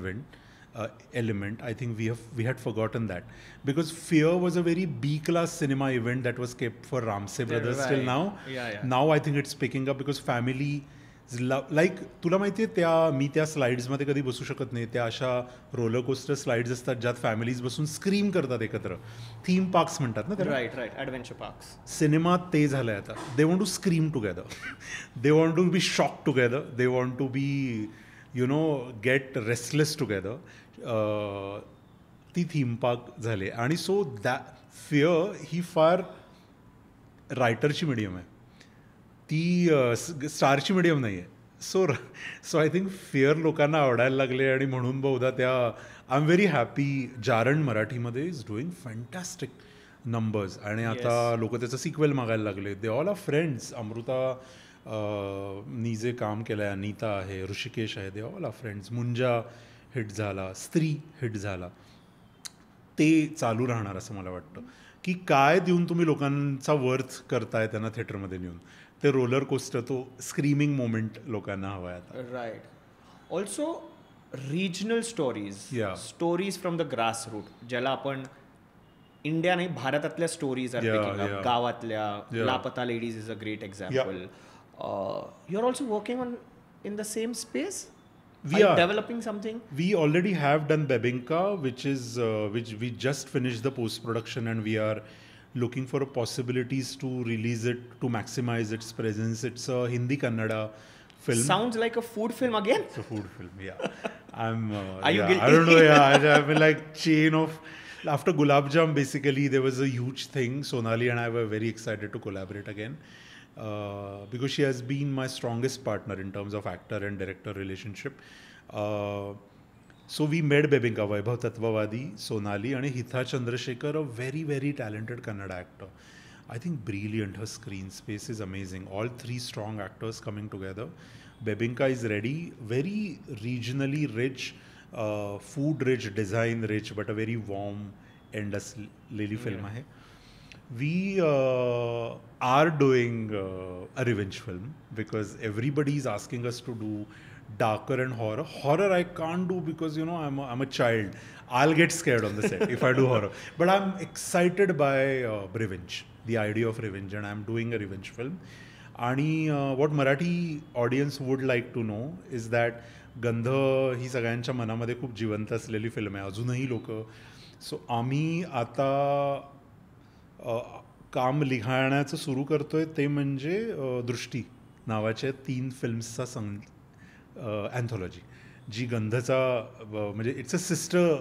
element. I think we had forgotten that, because fear was a very B-class cinema event that was kept for Ramsey Brothers till now. Yeah. Now I think it's picking up because family. Like तुला माहिती आहे, मी त्या स्लाइड्समध्ये कधी बसू शकत नाही. त्या अशा रोलर कोस्टर स्लाइड्स असतात ज्यात फॅमिलीज बसून स्क्रीम करतात एकत्र. थीम पार्क्स म्हणतात ना त्याला. Right adventure parks. सिनेमात ते झालंय आता. They want to scream together, they want to be shock together, they want to be get restless together. ती थीम पार्क झाले. आणि सो फिअर ही फार रायटरची मीडियम आहे, ती स्टारची मीडियम नाही आहे. सो आय थिंक फिअर लोकांना आवडायला लागले, आणि म्हणून बहुधा त्या आय एम व्हेरी हॅपी. जारण मराठीमध्ये इज डुईंग फॅन्टॅस्टिक नंबर्स, आणि आता लोक त्याचं सिक्वेल मागायला लागले. They all are friends. Amrita नी जे काम केलं आहे, अनिता आहे, ऋषिकेश आहे, they all are friends. Munjya hit झाला, स्त्री हिट झाला. ते चालू राहणार असं मला वाटतं, की काय देऊन तुम्ही लोकांचा वर्थ करताय त्यांना थिएटरमध्ये नेऊन. ते रोलर कोस्टर, तो स्क्रीमिंग मोमेंट लोकांना हवा आहे आता. Right. Also regional stories, Yeah. Stories from the grass root, ज्याला आपण इंडिया नाही भारतातल्या stories are Yeah, picking up, yeah. गावातल्या Yeah. Laapataa Ladies is a great example. You are also working on in the same space. We are. Developing something. We already have done Bebinka, which we just finished the post production, and we are looking for possibilities to release it to maximize its presence. It's a Hindi Kannada film. Sounds like a food film again. It's a food film, yeah. I'm. Are you yeah, guilty? I don't know. Yeah, I've been like chain of. After Gulab Jam, basically there was a huge thing. Sonali and I were very excited to collaborate again. Because she has been my strongest partner in terms of actor and director relationship. So we made Bebinka, Vaibhav Tatvavadi, Sonali, and Hitha Chandrasekhar, a very, very talented Kannada actor. I think brilliant. Her screen space is amazing. All three strong actors coming together. Bebinka is ready. Very regionally rich, food rich, design rich, but a very warm end asleली film आहे. We are doing a revenge film because everybody is asking us to do darker and horror. Horror I can't do because I'm a child. I'll get scared on the set if I do horror. But I'm excited by revenge, the idea of revenge, and I'm doing a revenge film. आणि what Marathi audience would like to know is that गंध ही सगळ्यांच्या मनामध्ये खूप जिवंत असलेली film आहे अजूनही लोक. सो आम्ही आता काम लिखाणाचं सुरू करतोय ते म्हणजे दृष्टी नावाच्या 3 फिल्म्सचा अँथॉलॉजी, जी गंधचा म्हणजे it's a sister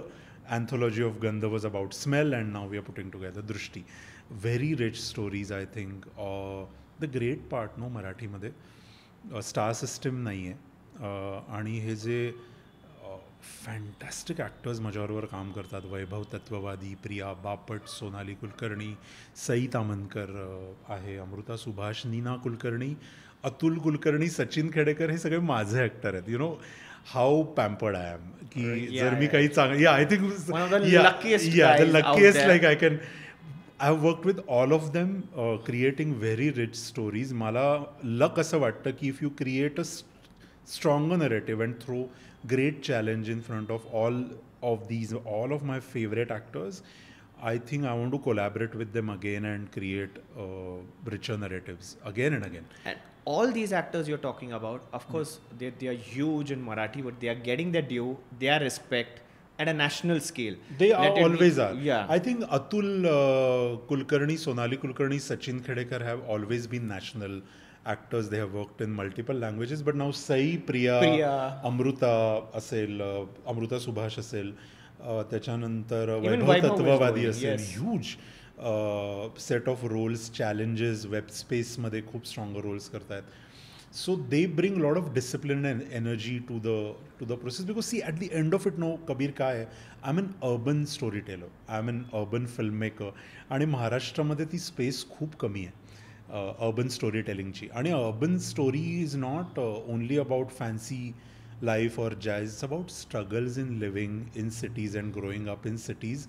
anthology of Gandh was about smell and now we are putting together Drishti. Very rich stories. I think the great part मराठीमध्ये स्टार सिस्टम नाही आहे आणि हे जे फॅन्टॅस्टिक ॲक्टर्स माझ्याबरोबर काम करतात, वैभव तत्ववादी, प्रिया बापट, सोनाली कुलकर्णी, सई तामनकर आहे, अमृता सुभाष, नीना कुलकर्णी, अतुल कुलकर्णी, सचिन खेडेकर, हे सगळे माझे ॲक्टर आहेत. You know how pampered I am की जर मी काही चांगलं I think luckiest like I can I have work with all of them creating very rich stories. मला लक असं वाटतं की if you create a stronger narrative and throw great challenge in front of all of my favorite actors, I think I want to collaborate with them again and create richer narratives again and again. And all these actors you're talking about, of course, they are huge in Marathi, but they are getting their due, their respect at a national scale. They always are. Yeah. I think Atul Kulkarni, Sonali Kulkarni, Sachin Khedekar have always been national actors. They have worked in multiple languages, but now Sai, Priya. Amruta असेल, अमृता सुभाष असेल, त्याच्यानंतर वैभव तत्ववादी असेल, huge set of roles, challenges, web स्पेसमध्ये खूप strong roles करतायत. So they bring lot of discipline and energy to the process. Because see at the end of it no Kabir काय आहे, I am an urban storyteller, I am an urban filmmaker, आणि महाराष्ट्रामध्ये ती space खूप कमी आहे urban story टेलिंगची. आणि urban story is not only about fancy life और jazz, it's about struggles in living in cities and growing up in cities,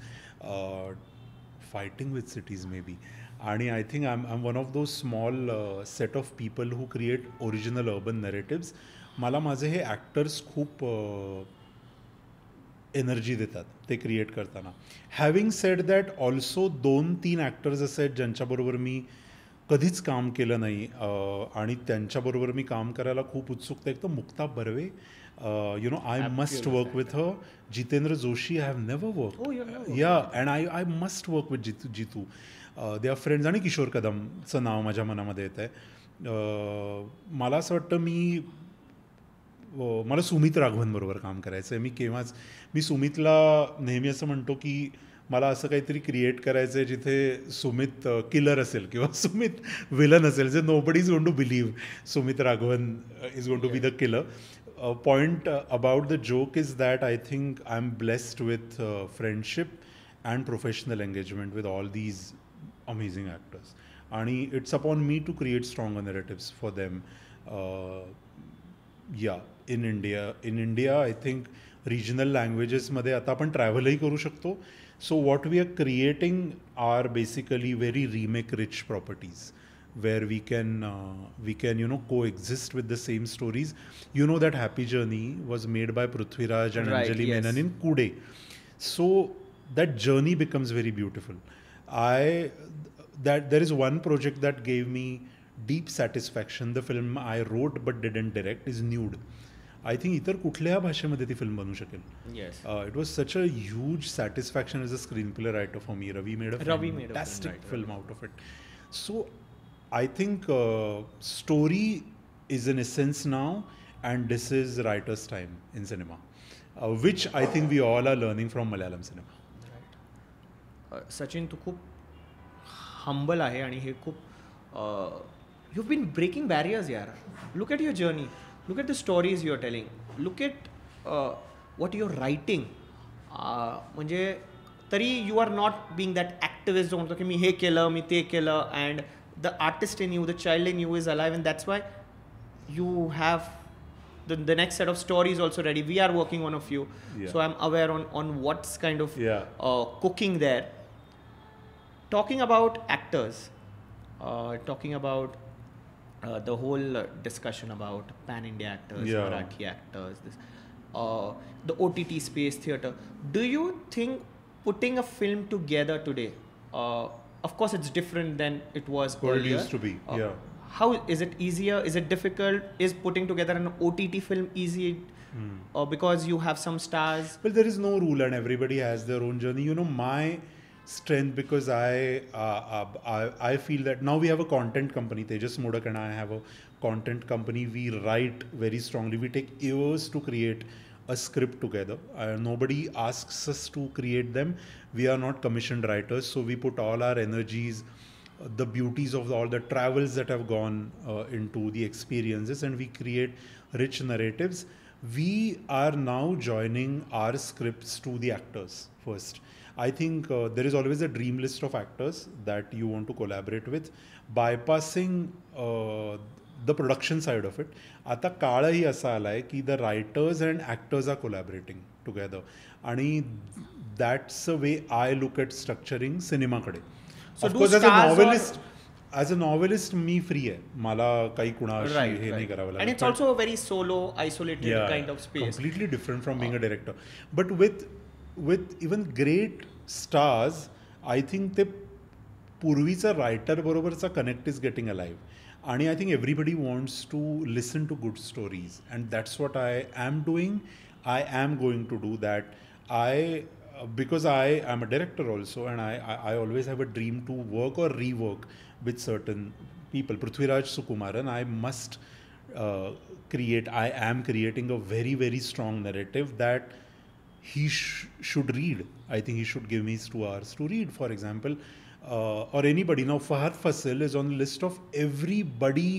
fighting with cities maybe. आणि I think I am one of those small set of people who create original urban narratives. मला माझे हे actors खूप energy देतात ते create करताना. Having sed that also 2-3 actors असे आहेत ज्यांच्याबरोबर मी कधीच काम केलं नाही आणि त्यांच्याबरोबर मी काम करायला खूप उत्सुकता. एक तर Mukta Barve, I must work with her. Jitendra Joshi, I have never work, yeah, and I must work with Jitu. They are friends. आणि किशोर कदमचं नाव माझ्या मनामध्ये येत आहे. मला असं वाटतं मला सुमित राघवनबरोबर काम करायचं आहे. मी सुमितला नेहमी असं म्हणतो की मला असं काहीतरी क्रिएट करायचं आहे जिथे सुमित किलर असेल किंवा सुमित विलन असेल, जे nobody is going to believe Sumit Raghavan is going to be the killer. Point about the joke is that I think I am blessed with friendship and professional engagement with all these amazing actors, आणि it's upon me to create stronger narratives for them. Yeah in India I think regional लँग्वेजेसमध्ये आता आपण ट्रॅव्हलही करू शकतो. So what we are creating are basically very remake rich properties. where we can coexist with the same stories. That Happy Journey was made by Prithviraj and Right, Anjali yes. Menon in Kude. So that journey becomes very beautiful. That there is one project that gave me deep satisfaction. The film I wrote but didn't direct is Nude. I think इतर कुठल्या भाषेमध्ये ती film बनू शकेल. Yes. It was such a huge satisfaction as a screenplay writer for me. Ravi made a Ravi made a film, fantastic right, film out of it. So I think story is an essence now, and this is writer's time in cinema, which I think we all are learning from Malayalam cinema. Sachin, तू खूप humble आहे आणि हे खूप you been breaking barriers यार. Look at your journey, look at the stories you are telling, look at what your writing. म्हणजे तरी you are not being that activist जो म्हणतो की मी हे केलं, मी ते केलं, and the artist in you, the child in you is alive, and that's why you have the next set of stories also ready. We are working on a few. Yeah. So I'm aware on what's kind of Yeah. cooking there. Talking about actors, talking about the whole discussion about pan-India actors, Yeah. Marathi actors, this, the OTT space, theatre. Do you think putting a film together today, of course it's different than it was What it earlier. used to be, yeah. How is it easier? Is it difficult? Is putting together an OTT film easy? Or because you have some stars? Well, there is no rule, and everybody has their own journey. My strength, because I feel that now we have a content company. Tejas Modak and I have a content company. We write very strongly. We take years to create a script together. Nobody asks us to create them. We are not commissioned writers, so we put all our energies, the beauties of all the travels that have gone into the experiences, and we create rich narratives. We are now joining our scripts to the actors first. I think there is always a dream list of actors that you want to collaborate with, bypassing the production side of it. आता काळही असा आलाय की the writers and actors are collaborating together, आणि that's the way I look at structuring सिनेमाकडे. So Of do course, stars as a novelist, me free आहे. मला काही कुणाशी हे नाही करावं लागत. And it's also a very solo, isolated kind of space. Completely different from being a director. But with even great stars, I think ते पूर्वीचा रायटर बरोबरचा कनेक्ट इज गेटिंग अलाइव्ह. आणि I think everybody wants to listen to good stories, and that's what I am doing. I am going to do that. Because I am a director also, and I always have a dream to work or rework with certain people. Prithviraj Sukumaran, I must create. I am creating a very, very strong narrative that he should read. I think he should give me 2 hours to read, for example, or anybody. Now, Fahad Fasil is on the list of everybody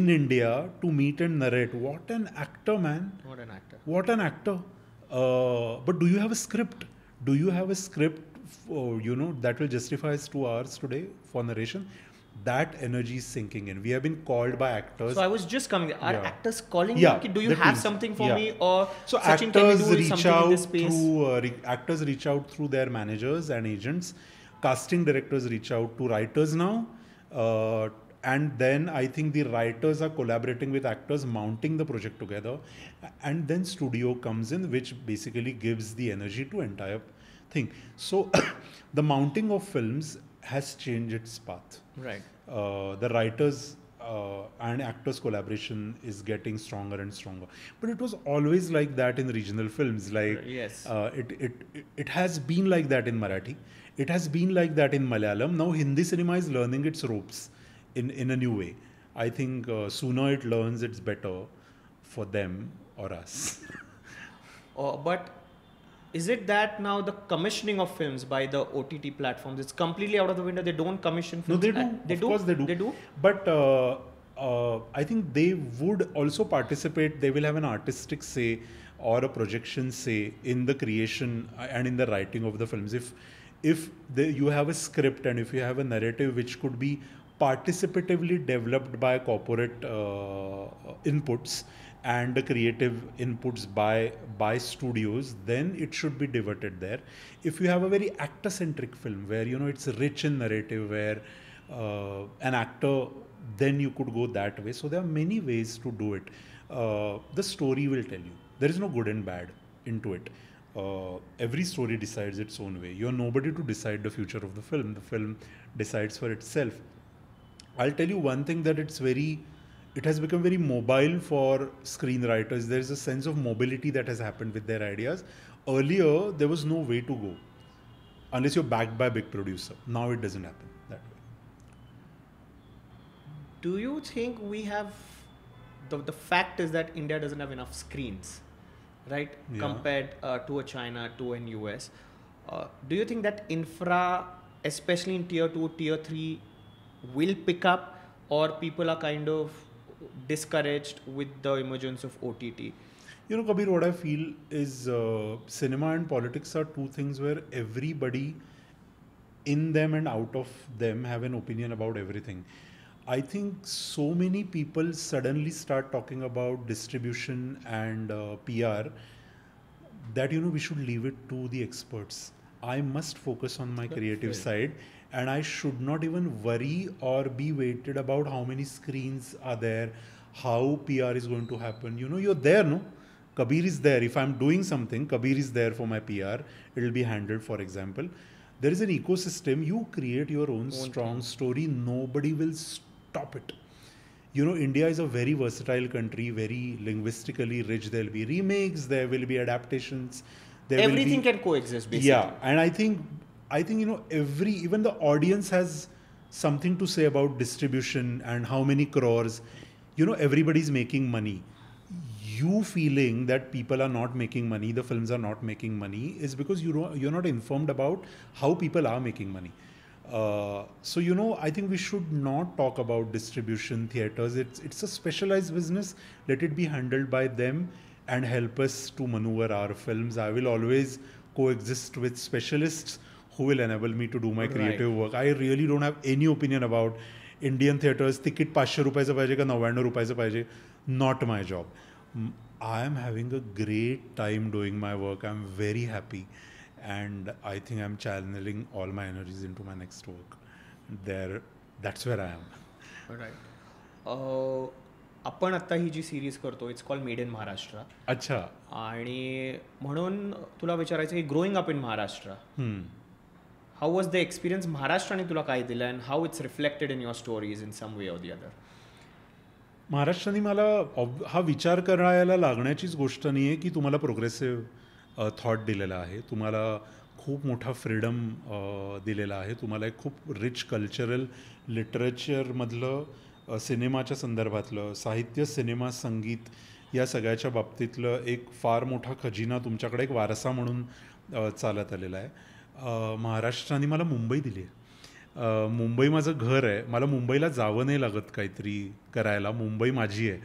in India to meet and narrate. What an actor, man! What an actor! What an actor! But do you have a script? Do you have a script, that will justify his 2 hours today for narration? That energy is sinking in. We have been called by actors. So I was just coming there. Are Yeah. actors calling Yeah, you? Ki, do you the have teams. something for Yeah. me? Or So Sachin, can you actors do reach something in out this space? through actors reach out through their managers and agents. Casting directors reach out to writers now, and then I think the writers are collaborating with actors, mounting the project together, and then studio comes in, which basically gives the energy to entire thing. So the mounting of films has changed its path. Right. The writers and actors collaboration is getting stronger and stronger, but it was always like that in regional films. Like Yes. It has been like that in Marathi. It has been like that in Malayalam. Now Hindi cinema is learning its ropes in a new way. I think sooner it learns, it's better for them or us. But is it that now the commissioning of films by the OTT platforms is completely out of the window? They don't commission No, films? they do. They Of do? course they do. They do? But I think they would also participate. They will have an artistic say or a projection say in the creation and in the writing of the films. If you have a script and if you have a narrative which could be participatively developed by corporate inputs and the creative inputs by studios, then it should be diverted there. If you have a very actor-centric film where it's rich in narrative, where an actor, then you could go that way. So there are many ways to do it. The story will tell you. There is no good and bad into it. Every story decides its own way. You're nobody to decide the future of the film. The film decides for itself. I'll tell you one thing, that it has become very mobile for screenwriters. There is a sense of mobility that has happened with their ideas. Earlier, there was no way to go unless you're backed by a big producer. Now it doesn't happen that way. Do you think we have the fact is that India doesn't have enough screens, right? Yeah. Compared to a China, to an US. Do you think that infra, especially in tier 2, tier 3, will pick up, or people are kind of discouraged with the emergence of OTT? You know, Kabir, what I feel is cinema and politics are two things where everybody in them and out of them have an opinion about everything. I think so many people suddenly start talking about distribution and PR that, you know, we should leave it to the experts. I must focus on my creative side, and I should not even worry or be weighted about how many screens are there, how PR is going to happen. You know, you're there, no? Kabir is there. If I'm doing something, Kabir is there for my PR. It will be handled, for example. There is an ecosystem. You create your own strong story. Nobody will stop it. You know, India is a very versatile country, very linguistically rich. There will be remakes, there will be adaptations. Everything can coexist, basically. Yeah, and I think you know, even the audience has something to say about distribution and how many crores. You know, everybody's making money. You feeling that people are not making money, the films are not making money, is because you're not informed about how people are making money. So, you know, I think we should not talk about distribution, theaters. It's a specialized business. Let it be handled by them and help us to maneuver our films. I will always coexist with specialists who will enable me to do my creative work. I really don't have any opinion about Indian theaters. Ticket 500 रुपयाचं पाहिजे का 99 रुपयाचं पाहिजे. Not my job. I am having a great time doing my work. I'm very happy. And I think I'm channeling all my energies into my next work. That's where I am. Right. आपण आता ही जी series करतो, it's called made in Maharashtra. अच्छा. आणि म्हणून तुला विचारायचं की growing up in Maharashtra, how was the experience? महाराष्ट्राने तुला काय दिलं, and how it's reflected in your stories in some way or the other? महाराष्ट्राने मला हा विचार करायला लागण्याचीच गोष्ट नाही आहे की तुम्हाला प्रोग्रेसिव्ह थॉट दिलेला आहे, तुम्हाला खूप मोठा फ्रीडम दिलेला आहे, तुम्हाला एक खूप रिच कल्चरल लिटरेचरमधलं सिनेमाच्या संदर्भातलं साहित्य, सिनेमा, संगीत या सगळ्याच्या बाबतीतलं एक फार मोठा खजिना तुमच्याकडे एक वारसा म्हणून चालत आलेला आहे. महाराष्ट्राने मला मुंबई दिली आहे. मुंबई माझं घर आहे. मला मुंबईला जावं नाही लागत काहीतरी करायला. मुंबई माझी आहे,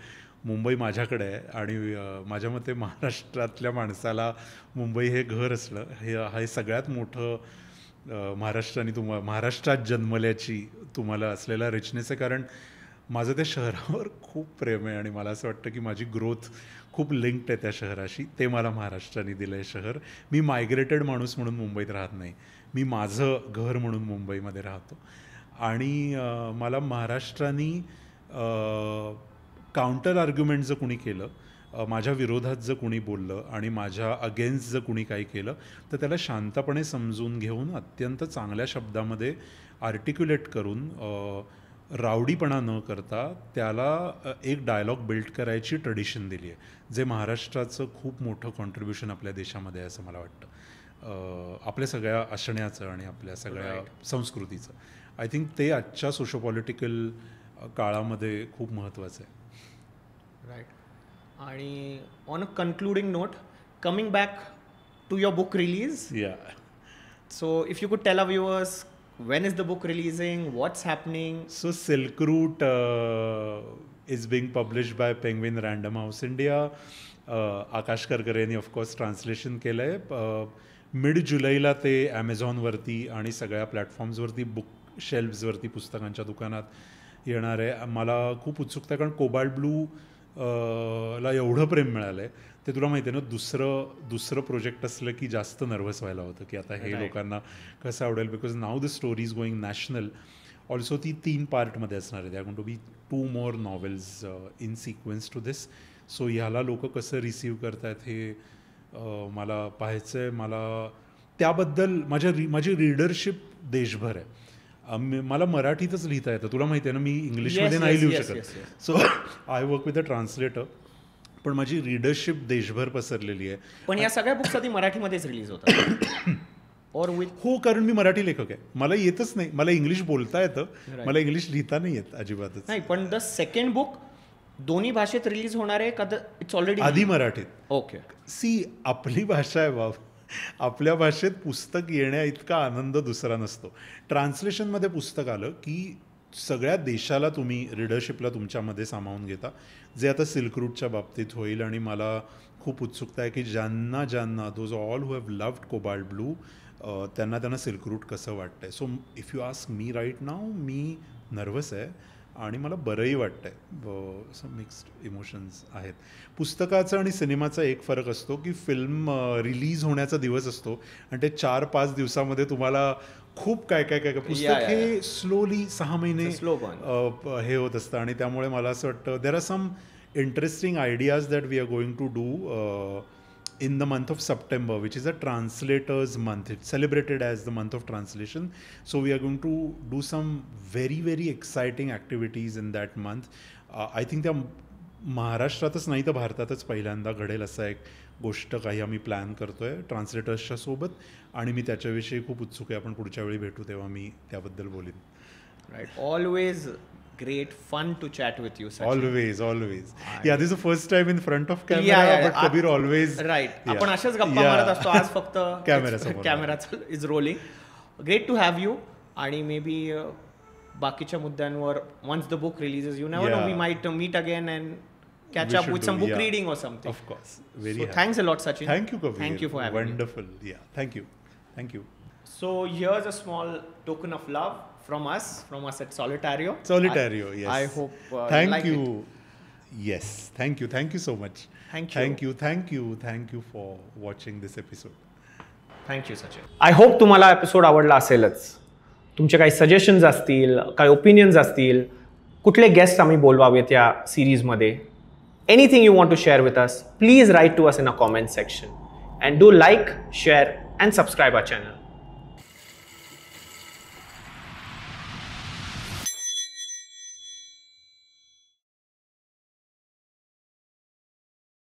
मुंबई माझ्याकडे आहे. आणि माझ्या मते महाराष्ट्रातल्या माणसाला मुंबई हे घर असलं हे सगळ्यात मोठं महाराष्ट्रात जन्मल्याची तुम्हाला असलेला रिचनेस आहे. कारण माझं त्या शहरावर खूप प्रेम आहे आणि मला असं वाटतं की माझी ग्रोथ खूप लिंक्ड आहे त्या शहराशी. ते मला महाराष्ट्राने दिलं आहे शहर. मी मायग्रेटेड माणूस म्हणून मुंबईत राहत नाही, मी माझं घर म्हणून मुंबईमध्ये राहतो. आणि मला महाराष्ट्राने काउंटर आर्ग्युमेंट जर कुणी केलं, माझ्या विरोधात जर कुणी बोललं आणि माझ्या अगेन्स्ट जर कुणी काही केलं, तर त्याला शांतपणे समजून घेऊन अत्यंत चांगल्या शब्दामध्ये आर्टिक्युलेट करून रावडीपणा न करता त्याला एक डायलॉग बिल्ड करायची ट्रेडिशन दिली आहे, जे महाराष्ट्राचं खूप मोठं कॉन्ट्रीब्युशन आपल्या देशामध्ये आहे असं मला वाटतं. आपल्या सगळ्या असण्याचं आणि आपल्या सगळ्या संस्कृतीचं. आय थिंक ते आजच्या सोशो पॉलिटिकल काळामध्ये खूप महत्त्वाचं आहे. राईट. आणि on a concluding note, coming back to your book release, so if you could tell our viewers, when is the book releasing, what's happening? So Silk Route is being published by Penguin Random House India. आकाश करकर यांनी of course translation केलं आहे. Mid जुलैला ते ॲमेझॉनवरती आणि सगळ्या प्लॅटफॉर्म्सवरती, book शेल्फ्सवरती, पुस्तकांच्या दुकानात येणार आहे. मला खूप उत्सुकता आहे, कारण कोबाल्ट ब्लू ला एवढं प्रेम मिळालं आहे. ते तुला माहिती आहे ना, दुसरं प्रोजेक्ट असलं की जास्त नर्वस व्हायला होतं की आता हे लोकांना कसं आवडेल, because now the story is going national. Also ती 3 पार्टमध्ये असणार आहे. They are going to be 2 more novels in sequence to this. सो ह्याला लोक कसं रिसीव्ह करतायत हे मला पाहायचं आहे. मला त्याबद्दल माझी रीडरशिप देशभर आहे. मला मराठीतच लिहिता येतं, तुला माहिती आहे ना, मी इंग्लिशमध्ये नाही लिहू शकत. So I work with a translator, पण माझी रीडरशिप देशभर पसरलेली आहे. पण या सगळ्या बुक्स आधी मराठीमध्येच रिलीज होतात और विथ हो, कारण मी मराठी लेखक आहे. मला येतच नाही, मला इंग्लिश बोलता येतं, मला इंग्लिश लिहिता नाही येत अजिबातच नाही. पण द सेकंड बुक दोन्ही भाषेत रिलीज होणार आहे का? इट्स ऑलरेडी आधी मराठीत. ओके. सी, आपली भाषा आहे बाब, आपल्या भाषेत पुस्तक येण्या इतका आनंद दुसरा नसतो. ट्रान्सलेशनमध्ये पुस्तक आलं की सगळ्या देशाला तुम्ही रीडरशिपला तुमच्यामध्ये सामावून घेता, जे आता सिल्क रूटच्या बाबतीत होईल. आणि मला खूप उत्सुकता आहे की ज्यांना those all who have loved Cobalt Blue त्यांना सिल्क रूट कसं वाटतंय. So if you ask me right now, मी नर्वस आहे आणि मला बरंही वाटतं आहे. सम मिक्स्ड इमोशन्स आहेत. पुस्तकाचा आणि सिनेमाचा एक फरक असतो की फिल्म रिलीज होण्याचा दिवस असतो आणि ते 4-5 दिवसामध्ये तुम्हाला खूप काय पुस्तक हे स्लोली 6 महिने हे होत असतं. आणि त्यामुळे मला असं वाटतं there are some interesting ideas that we are going to do in the month of September, which is a translators month. It's celebrated as the month of translation. So we are going to do some very, very exciting activities in that month. I think त्या महाराष्ट्रातच नाही तर भारतातच पहिल्यांदा घडेल असं एक गोष्ट काही आम्ही प्लॅन करतोय ट्रान्सलेटर्सच्या सोबत. आणि मी त्याच्याविषयी खूप उत्सुक आहे. आपण पुढच्या वेळी भेटू तेव्हा मी त्याबद्दल बोलीन. Right. Always great fun to chat with you, Sachin. Always. Yeah, this is the first time in front of camera, but Kabir always. Right. आपण अशाच गप्पा मारत असतो. आज फक्त camera is rolling. Great to have you. आणि may be बाकीच्या मुद्द्यांवर once the book releases, you never know, we might meet again and catch up with some book reading or something. Of course. Very happy. Thanks a lot, Sachin. Thank you, Kabir. Thank you for having me. Wonderful. Yeah. Thank you. So here's a small token of love from us at Solitario. Yes. I hope thank you. Yes, thank you so much. Thank you for watching this episode. Thank you, Sachin. I hope तुम्हाला episode आवडला असेलच. तुमचे काही suggestions असतील, काही opinions असतील, कुठले guest आम्ही बोलवावेत या सिरीजमध्ये, anything you want to share with us, please write to us in a comment section. And do like, share and subscribe our channel.